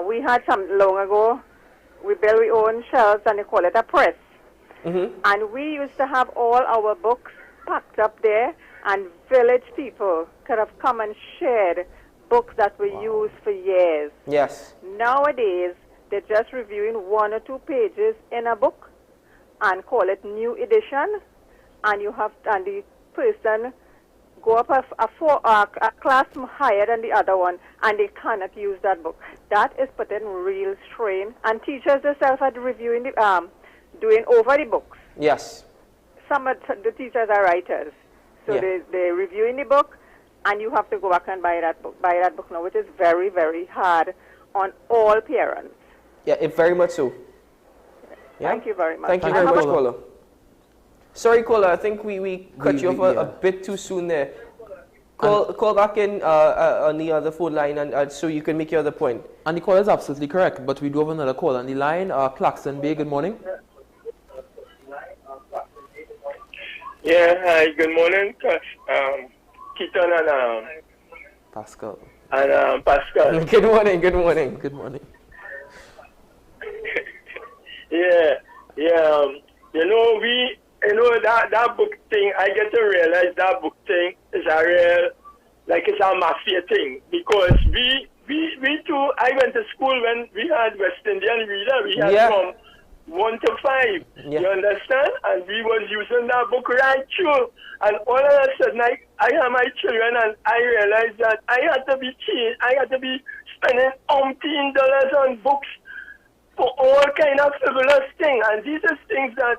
we had some long ago, we built our own shelves and they call it a press. And we used to have all our books packed up there, and village people could have come and shared books that were used for years. Yes. Nowadays, they're just reviewing 1 or 2 pages in a book and call it new edition, and the person go up a class higher than the other one, and they cannot use that book. That is putting real strain, and teachers themselves are reviewing doing over the books. Yes. Some of the teachers are writers, so they're reviewing the book, and you have to go back and buy that book now, which is very, very hard on all parents. Yeah, very much so. Yeah? Thank you very much. Thank you very much, caller. Sorry, caller, I think we cut you off a bit too soon there. Call back in on the other phone line and so you can make your other point. And the caller is absolutely correct, but we do have another call on the line. Claxton Bay, good morning. Yeah, hi, good morning, Keaton and Pascal. And Pascal. Good morning, good morning. Good morning. Yeah, that book thing, I get to realize that book thing is a real, like it's a mafia thing, because we too, I went to school when we had West Indian reader, we had from 1 to 5, you understand? And we was using that book right through, and all of a sudden I have my children and I realized that I had to be spending $umpteen on books for all kind of frivolous things, and these are things that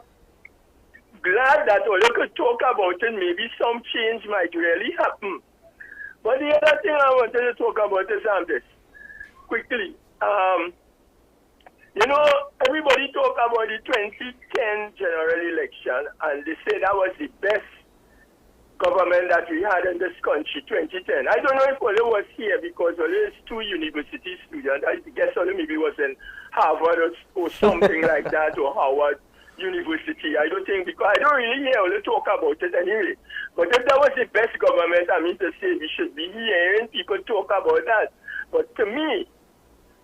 glad that all you could talk about it, maybe some change might really happen. But the other thing I wanted to talk about is this, quickly. Everybody talk about the 2010 general election, and they say that was the best government that we had in this country, 2010. I don't know if Ole was here because Ole is 2 university students. I guess Ole maybe was in Harvard or something like that, or Howard University. I don't think, because I don't really hear Ole talk about it anyway. But if that was the best government, I mean to say we should be hearing people talk about that. But to me,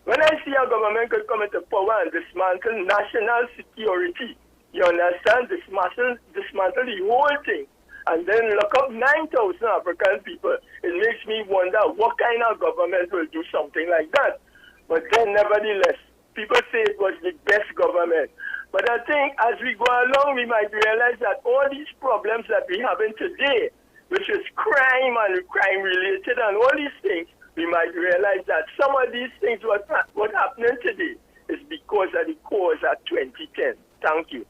when I see a government could come into power and dismantle national security, you understand, dismantle the whole thing, and then lock up 9,000 African people, it makes me wonder what kind of government will do something like that. But then, nevertheless, people say it was the best government. But I think as we go along, we might realize that all these problems that we have in today, which is crime and crime-related and all these things, we might realize that some of these things, what's happening today, is because of the cause of 2010. Thank you.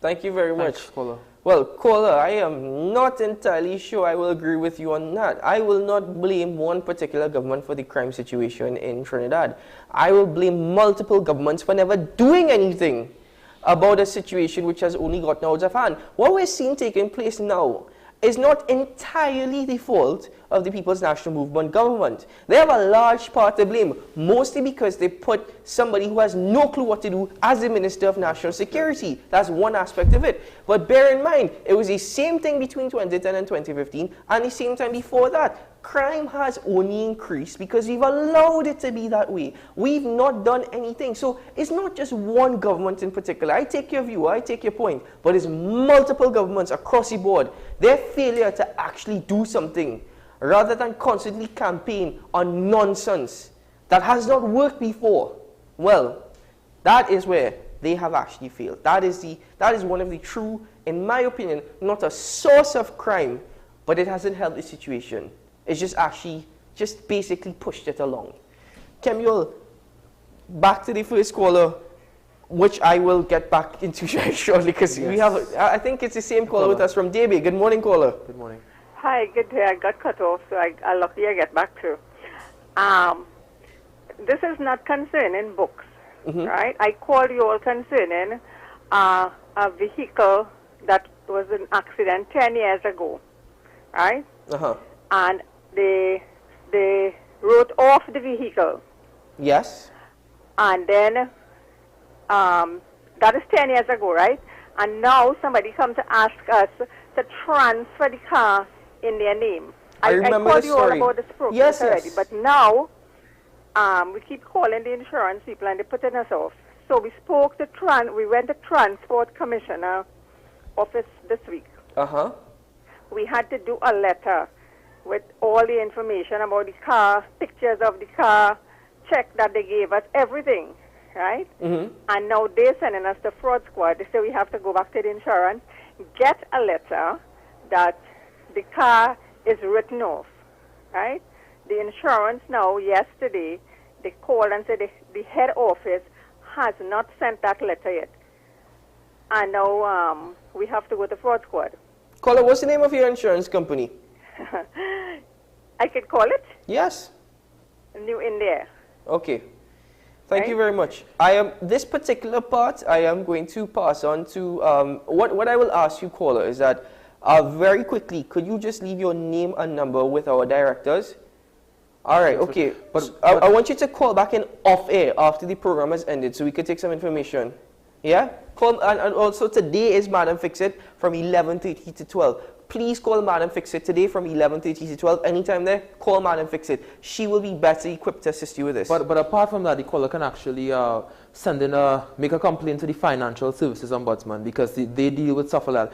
Thank you very much, caller. Well, caller, I am not entirely sure I will agree with you on that. I will not blame one particular government for the crime situation in Trinidad. I will blame multiple governments for never doing anything about a situation which has only gotten out of hand. What we're seeing taking place now is not entirely the fault of the People's National Movement government. They have a large part to blame, mostly because they put somebody who has no clue what to do as the Minister of National Security. That's one aspect of it. But bear in mind, it was the same thing between 2010 and 2015, and the same time before that. Crime has only increased because we've allowed it to be that way. We've not done anything. So it's not just one government in particular. I take your view, I take your point, but it's multiple governments across the board. Their failure to actually do something rather than constantly campaign on nonsense that has not worked before, well, that is where they have actually failed. That is one of the true, in my opinion, not a source of crime, but it hasn't helped the situation. It's just basically pushed it along. Kemuel, back to the first caller, which I will get back into very shortly, because we have, I think it's the same caller with us from Debe. Good morning, caller. Good morning. Hi, good day. I got cut off, so I luckily I get back to. This is not concerning books, right? I called you all concerning a vehicle that was an accident 10 years ago. right? Uh-huh. And they wrote off the vehicle. Yes. And then, that is 10 years ago, right? And now somebody comes to ask us to transfer the car in their name. I remember called the you all story. about this program Yes, already, yes. but now we keep calling the insurance people and they're putting us off. So we spoke to we went to Transport Commissioner office this week. Uh-huh. We had to do a letter with all the information about the car, pictures of the car, check that they gave us, everything, right? Mm-hmm. And now they're sending us the fraud squad. They say we have to go back to the insurance, get a letter that the car is written off, right? The insurance now, yesterday, they called and said the head office has not sent that letter yet. And now we have to go to fraud squad. Caller, what's the name of your insurance company? I could call it? Yes. New India. Okay. Thank you very much. This particular part, I am going to pass on to, what I will ask you, caller, is that very quickly, could you just leave your name and number with our directors? All right, okay. But I want you to call back in off air after the program has ended so we can take some information. Yeah? Call, and also today is Madam Fix-It from 11:30 to 12. Please call Madam Fix-It today from 11:30 to 12. Anytime there, call Madam Fix-It. She will be better equipped to assist you with this. But apart from that, the caller can actually make a complaint to the Financial Services Ombudsman because they deal with stuff like that.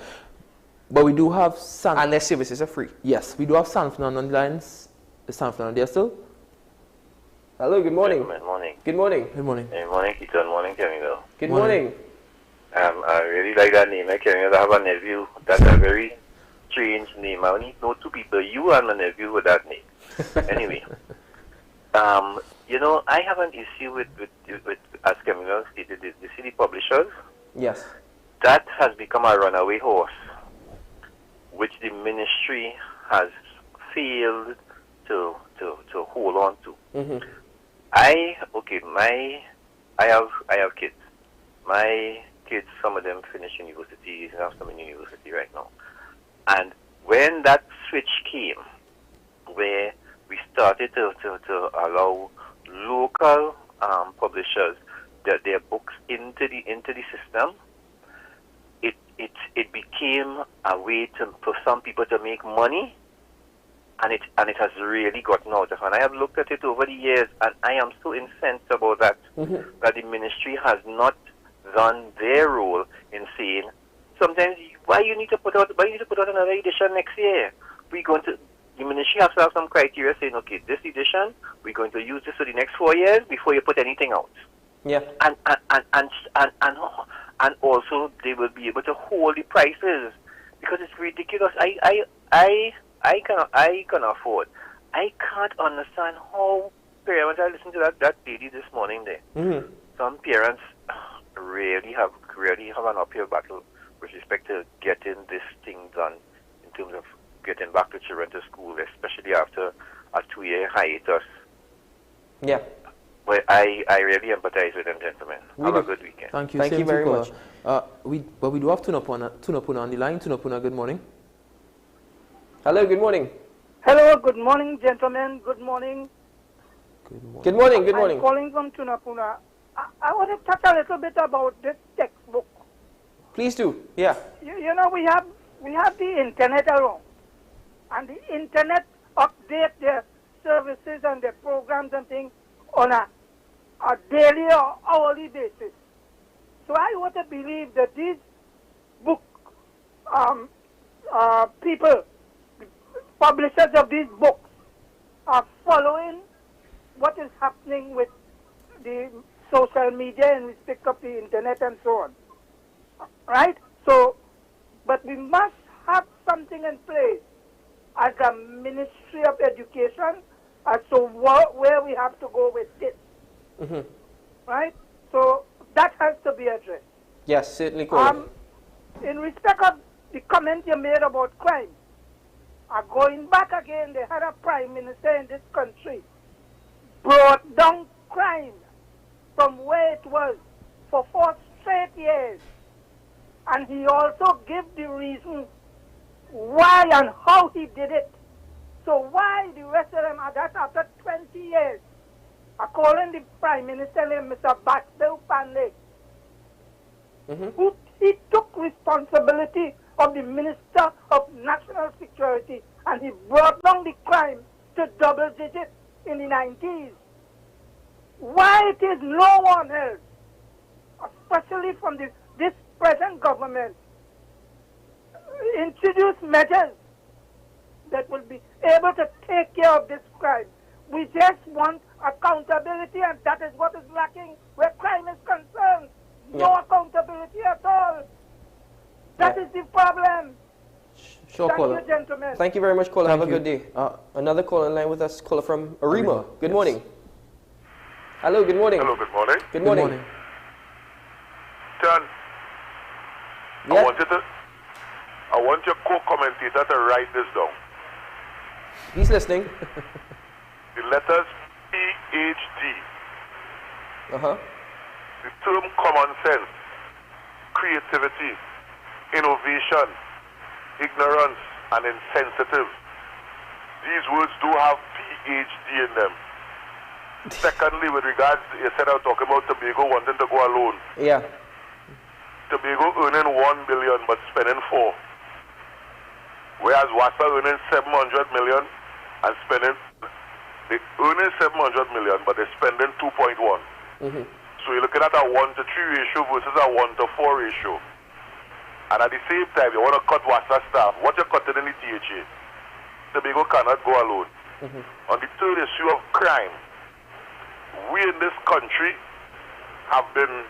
But we do have and their services are free. Yes, we do have Sanfnan on the lines. Is Sanfnan there still? Hello, good morning. Good morning. Good morning. Good morning. Good morning, Keaton. Morning, Camilo. Good morning. I really like that name, Camilo. I have a nephew. That's a very strange name. I only know two people, you and my nephew, with that name. Anyway, you know, I have an issue with as Camilo stated, the city publishers. Yes. That has become a runaway horse, which the ministry has failed to hold on to. Mm-hmm. I have kids. My kids, some of them finish university, and have some in university right now. And when that switch came, where we started to allow local publishers their books into the system, it became a way for some people to make money. And it has really gotten out of hand. I have looked at it over the years, and I am so incensed about that. Mm-hmm. That the ministry has not done their role in saying, sometimes why you need to put out another edition next year. The ministry has to have some criteria saying, okay, this edition we're going to use this for the next 4 years before you put anything out. Yeah. And also they will be able to hold the prices because it's ridiculous. I can afford. I can't understand how parents. I listened to that lady this morning there. Mm-hmm. Some parents really have an uphill battle with respect to getting this thing done in terms of getting back the children to school, especially after a 2-year hiatus. Yeah. But I really empathize with them, gentlemen. Have a good weekend. Thank you. Thank you very much. We do have Tunapuna on the line. Tunapuna, good morning. Hello, good morning. Hello, good morning, gentlemen. Good morning. Good morning, good morning. I'm calling from Tunapuna. I want to talk a little bit about this textbook. Please do, yeah. You know, we have the internet around. And the internet update their services and their programs and things on a daily or hourly basis. So I want to believe that these book people, publishers of these books, are following what is happening with the social media in respect of the internet and so on. Right? So, but we must have something in place as a Ministry of Education as to where we have to go with this. Mm-hmm. Right? So that has to be addressed. Yes, certainly could. In respect of the comment you made about crime, going back again, they had a prime minister in this country, brought down crime from where it was for 4 straight years. And he also gave the reason why and how he did it. So why the rest of them are that after 20 years are calling the Prime Minister named Mr. Basdeo Panday, who he took responsibility of the Minister of National Security and he brought down the crime to double digits in the 90s. Why it is no one else, especially from this present government, introduce measures that will be able to take care of this crime. We just want accountability, and that is what is lacking where crime is concerned. No accountability at all. That is the problem. Sure, Thank caller. you, gentlemen. Thank you very much, caller. Have a Thank good day. Another caller in line with us, caller from Arima. Good morning. Hello, good morning. Hello, good morning. Good morning. John, Yeah. I want your co-commentator to write this down. He's listening. The letters PhD. Uh-huh. The term common sense, creativity, innovation, ignorance, and insensitive. These words do have PhD in them. Secondly, with regards, you said I was talking about Tobago wanting to go alone. Yeah. Tobago earning 1 billion but spending 4. Whereas WASA earning 700 million and spending, they earning 700 million but they're spending 2.1. So you're looking at a 1-to-3 ratio versus a 1-to-4 ratio. And at the same time, you want to cut WASA staff. What you're cutting in the THA? Tobago cannot go alone. On the third issue of crime, we in this country have been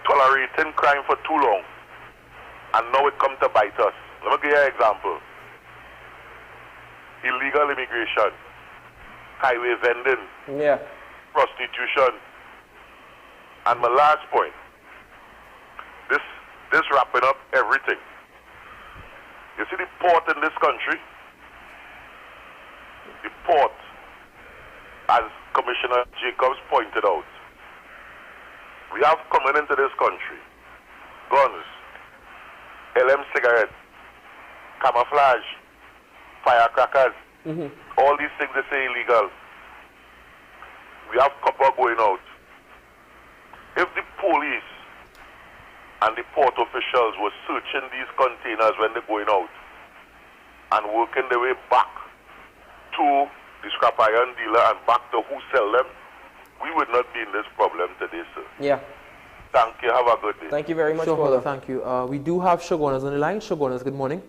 tolerating crime for too long. And now it comes to bite us. Let me give you an example. Illegal immigration, highway vending, prostitution. And my last point, this wrapping up everything. You see the port in this country? The port, as Commissioner Jacobs pointed out, we have coming into this country guns, LM cigarettes, camouflage, firecrackers, all these things they say illegal. We have copper going out. If the police and the port officials were searching these containers when they're going out and working their way back to the scrap iron dealer and back to who sell them, we would not be in this problem today, sir. Yeah. Thank you. Have a good day. Thank you very much, Sure, caller. thank you. We do have Shogunas on the line. Shogunas, good morning.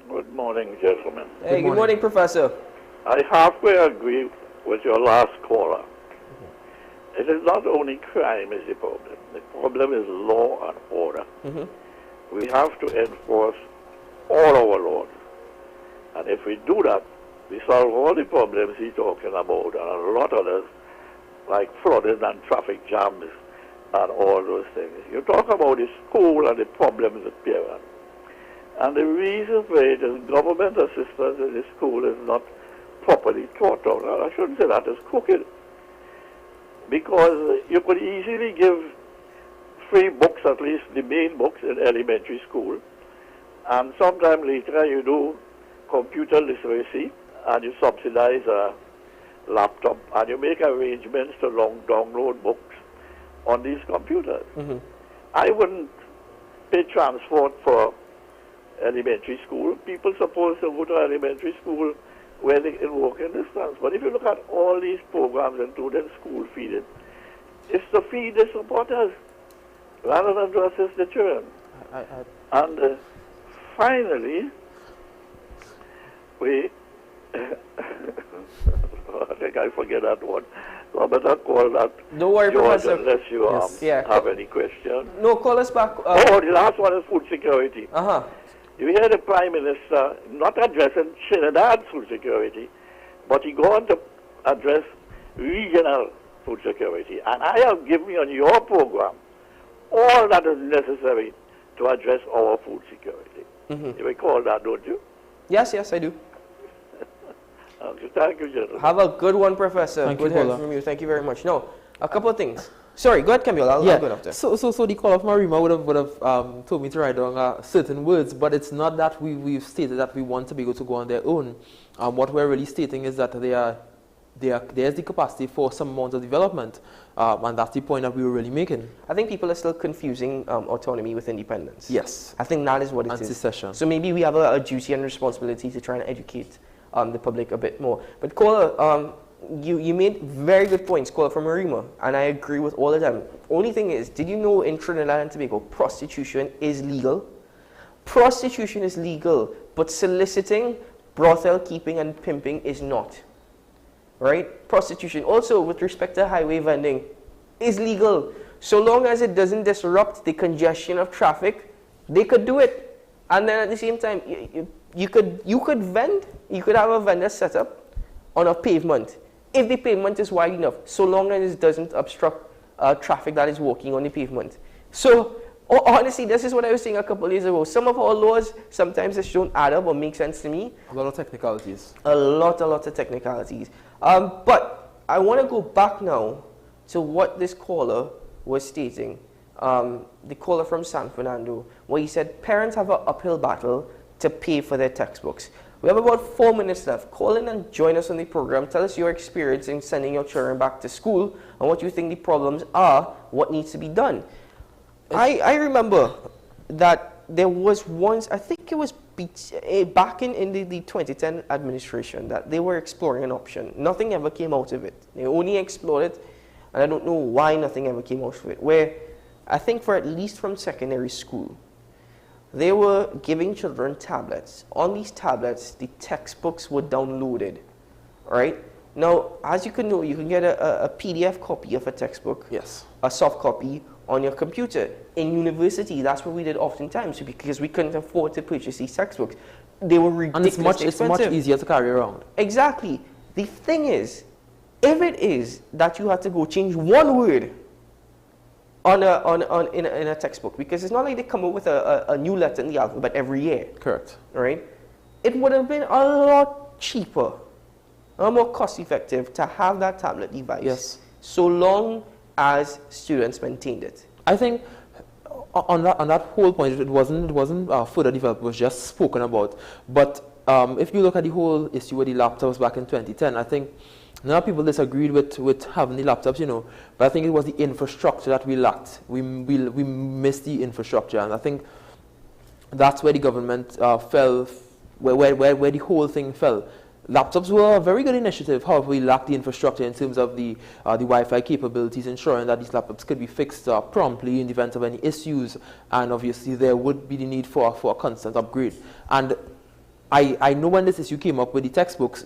Good morning, gentlemen. Hey, good morning, Professor. I halfway agree with your last caller. It is not only crime is the problem. The problem is law and order. We have to enforce all our laws. And if we do that, we solve all the problems he's talking about and a lot others, like flooding and traffic jams and all those things. You talk about the school and the problems with parents. And the reason for it is government assistance in the school is not properly taught out. I shouldn't say that, it's crooked. Because you could easily give free books, at least the main books in elementary school, and sometime later you do computer literacy and you subsidize a laptop and you make arrangements to download books on these computers. I wouldn't pay transport for elementary school. People supposed to go to elementary school where they can walk in distance. But if you look at all these programs, including school feeding, it's to feed the supporters rather than to assist the children. And finally, we, I think I forget that one. So I better call that. Don't worry, George, Professor. unless you have any question. No, call us back. The last one is food security. You hear the Prime Minister not addressing Trinidad food security, but he going to address regional food security. And I have given you on your program all that is necessary to address our food security. You recall that, don't you? Yes, yes, I do. Okay, thank you, gentlemen. Have a good one, Professor. Thank good you, hearing caller. from you. Thank you very much. No, a couple of things. Sorry, go ahead, Camille. I'll go after. So the caller from Arima would have told me to write down certain words, but it's not that we've stated that we want Tobago to go on their own. What we're really stating is that there's the capacity for some amount of development, and that's the point that we were really making. I think people are still confusing autonomy with independence. Yes. I think that is what it and is. Secession. So maybe we have a duty and responsibility to try and educate the public a bit more. But caller, you made very good points, caller from Arima, and I agree with all of them. Only thing is, did you know in Trinidad and Tobago, prostitution is legal? Prostitution is legal, but soliciting, brothel keeping, and pimping is not. Right? Prostitution, also with respect to highway vending, is legal. So long as it doesn't disrupt the congestion of traffic, they could do it. And then at the same time, you could vend, you could have a vendor set up on a pavement, if the pavement is wide enough, so long as it doesn't obstruct traffic that is walking on the pavement. So, honestly, this is what I was saying a couple of days ago. Some of our laws, sometimes just don't add up or make sense to me. A lot of technicalities. A lot of technicalities. But I want to go back now to what this caller was stating. The caller from San Fernando, where he said parents have an uphill battle to pay for their textbooks. We have about 4 minutes left. Call in and join us on the program. Tell us your experience in sending your children back to school and what you think the problems are, what needs to be done. I remember that there was once, I think it was back in the 2010 administration, that they were exploring an option. Nothing ever came out of it. They only explored it, and I don't know why nothing ever came out of it, where I think for at least from secondary school, they were giving children tablets. On these tablets, the textbooks were downloaded, right? Now, as you can know, you can get a PDF copy of a textbook, yes, a soft copy on your computer. In university, that's what we did oftentimes because we couldn't afford to purchase these textbooks. They were ridiculously expensive. It's much easier to carry around. Exactly. The thing is, if it is that you have to go change one word in a textbook, because it's not like they come up with a new letter in the alphabet every year. Correct. Right? It would have been a lot cheaper, a more cost-effective to have that tablet device. Yes. So long as students maintained it. I think on that whole point, it wasn't further developed. It was just spoken about. But if you look at the whole issue with the laptops back in 2010, I think a lot of people disagreed with having the laptops, you know, but I think it was the infrastructure that we lacked. We missed the infrastructure, and I think that's where the government fell, where the whole thing fell. Laptops were a very good initiative, however, we lacked the infrastructure in terms of the Wi-Fi capabilities, ensuring that these laptops could be fixed promptly in the event of any issues, and obviously there would be the need for a constant upgrade. And I know when this issue came up with the textbooks,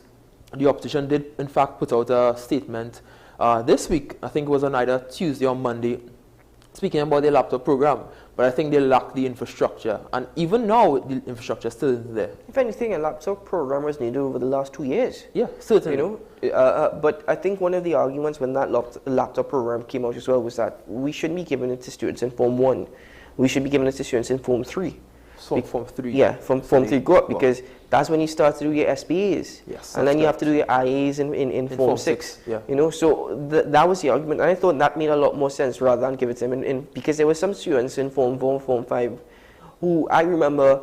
the opposition did in fact put out a statement this week, I think it was on either Tuesday or Monday, speaking about their laptop program, but I think they lack the infrastructure, and even now the infrastructure still isn't there. If anything, a laptop program was needed over the last 2 years. Yeah, certainly. You know, but I think one of the arguments when that laptop program came out as well was that we shouldn't be giving it to students in Form 1. We should be giving it to students in Form 3. So Form 3? Yeah, from Form 3 go up, because that's when you start to do your SBAs. Yes, and then you have to do your IAs in Form 6. Yeah. You know, so that was the argument. And I thought that made a lot more sense rather than give it to them. Because there were some students in Form 4, Form 5 who I remember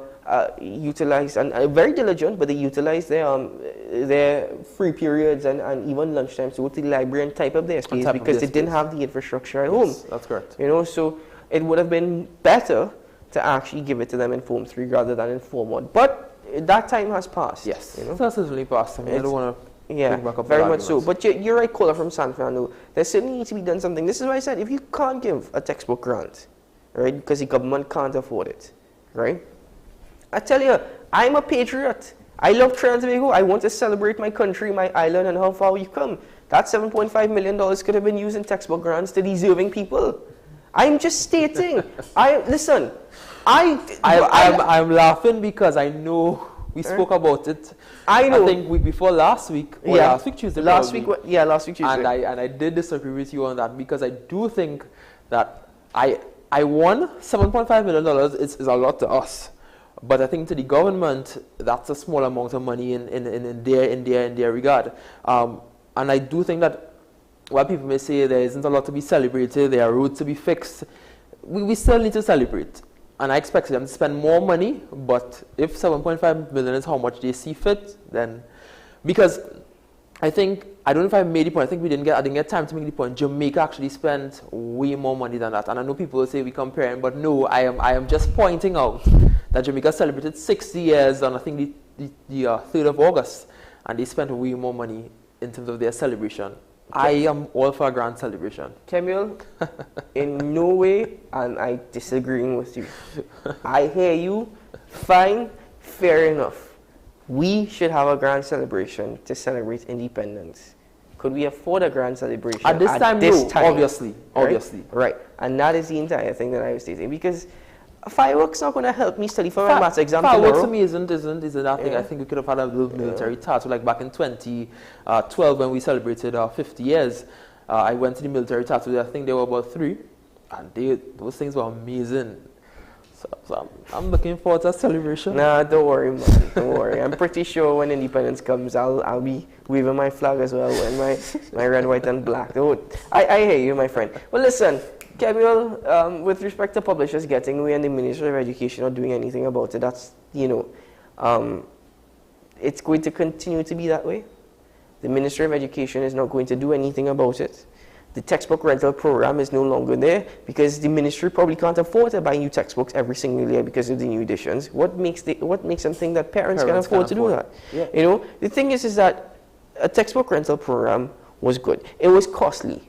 utilized, and very diligent, but they utilized their free periods and even lunchtime to go to the library and type up their SBAs because they didn't have the infrastructure at home. That's correct. You know, so it would have been better to actually give it to them in Form 3 rather than in Form 1. But that time has passed. Yes, you know? that's certainly passed. I mean, I don't want to bring back up very the much so. arguments. But you're right, caller from San Fernando. There certainly needs to be done something. This is why I said, if you can't give a textbook grant, right, because the government can't afford it, right? I tell you, I'm a patriot. I love Trinidad and Tobago. I want to celebrate my country, my island, and how far we've come. That $7.5 million could have been used in textbook grants to deserving people. I'm just stating. Listen. I'm laughing because I know we spoke about it. I know. I think week before last week, or last week Tuesday. Last week Tuesday. And I did disagree with you on that because I do think that I won $7.5 million is a lot to us, but I think to the government that's a small amount of money in their regard. And I do think that while people may say there isn't a lot to be celebrated, there are roads to be fixed, we still need to celebrate. And I expect them to spend more money, but if 7.5 million is how much they see fit, then, because I don't know if I made the point, I didn't get time to make the point. Jamaica actually spent way more money than that. And I know people will say we're comparing, but no, I am just pointing out that Jamaica celebrated 60 years on, I think, the 3rd of August, and they spent way more money in terms of their celebration. I am all for a grand celebration. Kemuel, in no way am I disagreeing with you. I hear you. Fine, fair enough. We should have a grand celebration to celebrate independence. Could we afford a grand celebration at this time? No, obviously. Right. And that is the entire thing that I was stating. Because fireworks not going to help me study for my maths exam tomorrow. Fireworks to me isn't that thing. I think we could have had a little military tattoo, like back in 2012 when we celebrated our 50 years. I went to the military tattoo. I think there were about 3, and those things were amazing. So I'm looking forward to a celebration. Nah, don't worry, man. Don't worry. I'm pretty sure when independence comes, I'll be waving my flag as well, wearing my red, white, and black. I hear you, my friend. Well, listen. Kemuel, with respect to publishers getting away and the Ministry of Education not doing anything about it, that's, it's going to continue to be that way. The Ministry of Education is not going to do anything about it. The textbook rental program is no longer there because the ministry probably can't afford to buy new textbooks every single year because of the new editions. What makes them think that parents can afford to do that? Yeah. The thing is that a textbook rental program was good. It was costly.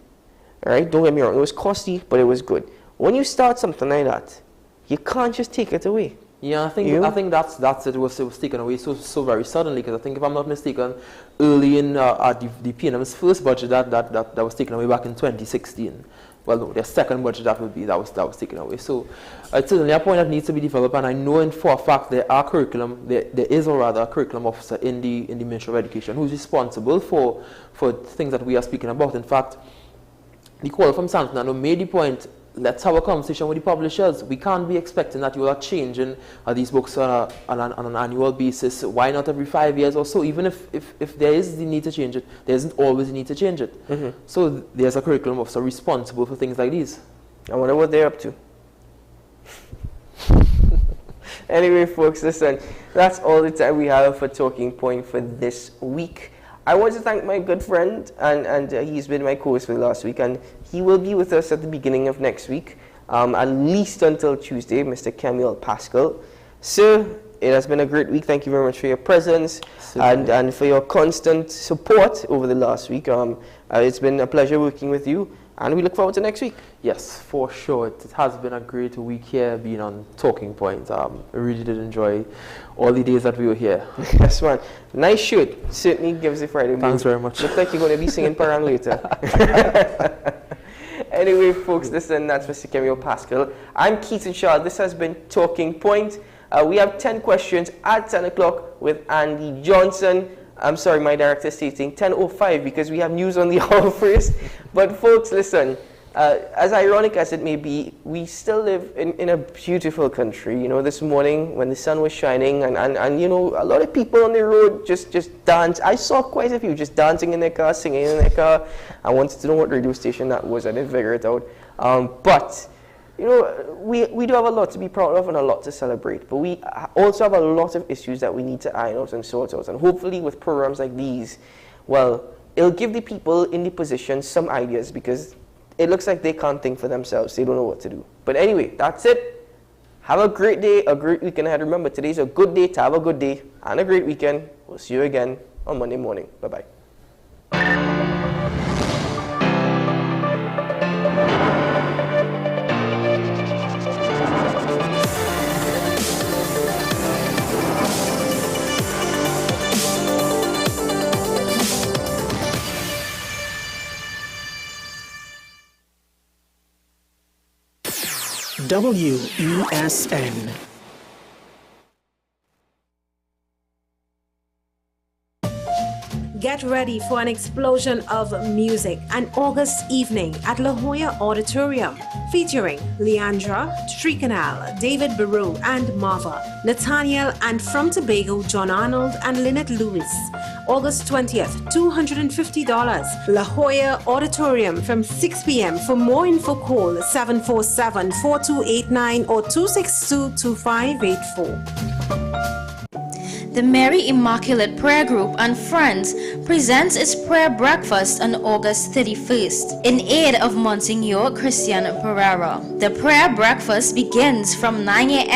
All right, don't get me wrong. It was costly, but it was good. When you start something like that, you can't just take it away. Yeah, I think that's it. It was taken away so very suddenly. Because I think, if I'm not mistaken, early in the PNM's first budget that was taken away back in 2016. Well, no, their second budget that was taken away. So it's certainly a point that needs to be developed. And I know for a fact there is a curriculum officer in the Ministry of Education who's responsible for things that we are speaking about. In fact, the call from Santana made the point, let's have a conversation with the publishers. We can't be expecting that you are changing these books on an annual basis. Why not every 5 years or so? Even if there is the need to change it, there isn't always the need to change it. Mm-hmm. So there's a curriculum officer responsible for things like these. I wonder what they're up to. Anyway, folks, listen, that's all the time we have for Talking Point for this week. I want to thank my good friend, and he's been my co-host for the last week, and he will be with us at the beginning of next week, at least until Tuesday, Mr. Kemuel Pascal. Sir, it has been a great week. Thank you very much for your presence and for your constant support over the last week. It's been a pleasure working with you, and we look forward to next week. Yes, for sure. It has been a great week here being on Talking Point. I really did enjoy all the days that we were here. Yes, man. Nice shirt. Certainly gives the Friday mood. Thanks very much. Looks like you're going to be singing Parang later. Anyway, folks, listen, that's Mr. Kemuel Pascal. I'm Keaton Shaw. This has been Talking Point. We have 10 questions at 10 o'clock with Andy Johnson. I'm sorry, my director is stating 10:05 because we have news on the hour first. But folks, listen, as ironic as it may be, we still live in a beautiful country. This morning when the sun was shining and a lot of people on the road just dance. I saw quite a few just dancing in their car, singing in their car. I wanted to know what radio station that was. I didn't figure it out. But we do have a lot to be proud of and a lot to celebrate, but we also have a lot of issues that we need to iron out and sort out. And hopefully with programs like these, well, it'll give the people in the position some ideas, because it looks like they can't think for themselves. They don't know what to do. But anyway, that's it. Have a great day, a great weekend ahead. Remember, today's a good day to have a good day and a great weekend. We'll see you again on Monday morning. Bye-bye. WESN. get ready for an explosion of music an August evening at La Jolla Auditorium, featuring Leandra, Tricanal, David Baru and Marva, Nathaniel, and from Tobago, John Arnold and Lynette Lewis. August 20th, $250. La Jolla Auditorium from 6 p.m. For more info, call 747-4289 or 262-2584. The Mary Immaculate Prayer Group and Friends presents its prayer breakfast on August 31st in aid of Monsignor Christian Pereira. The prayer breakfast begins from 9 a.m.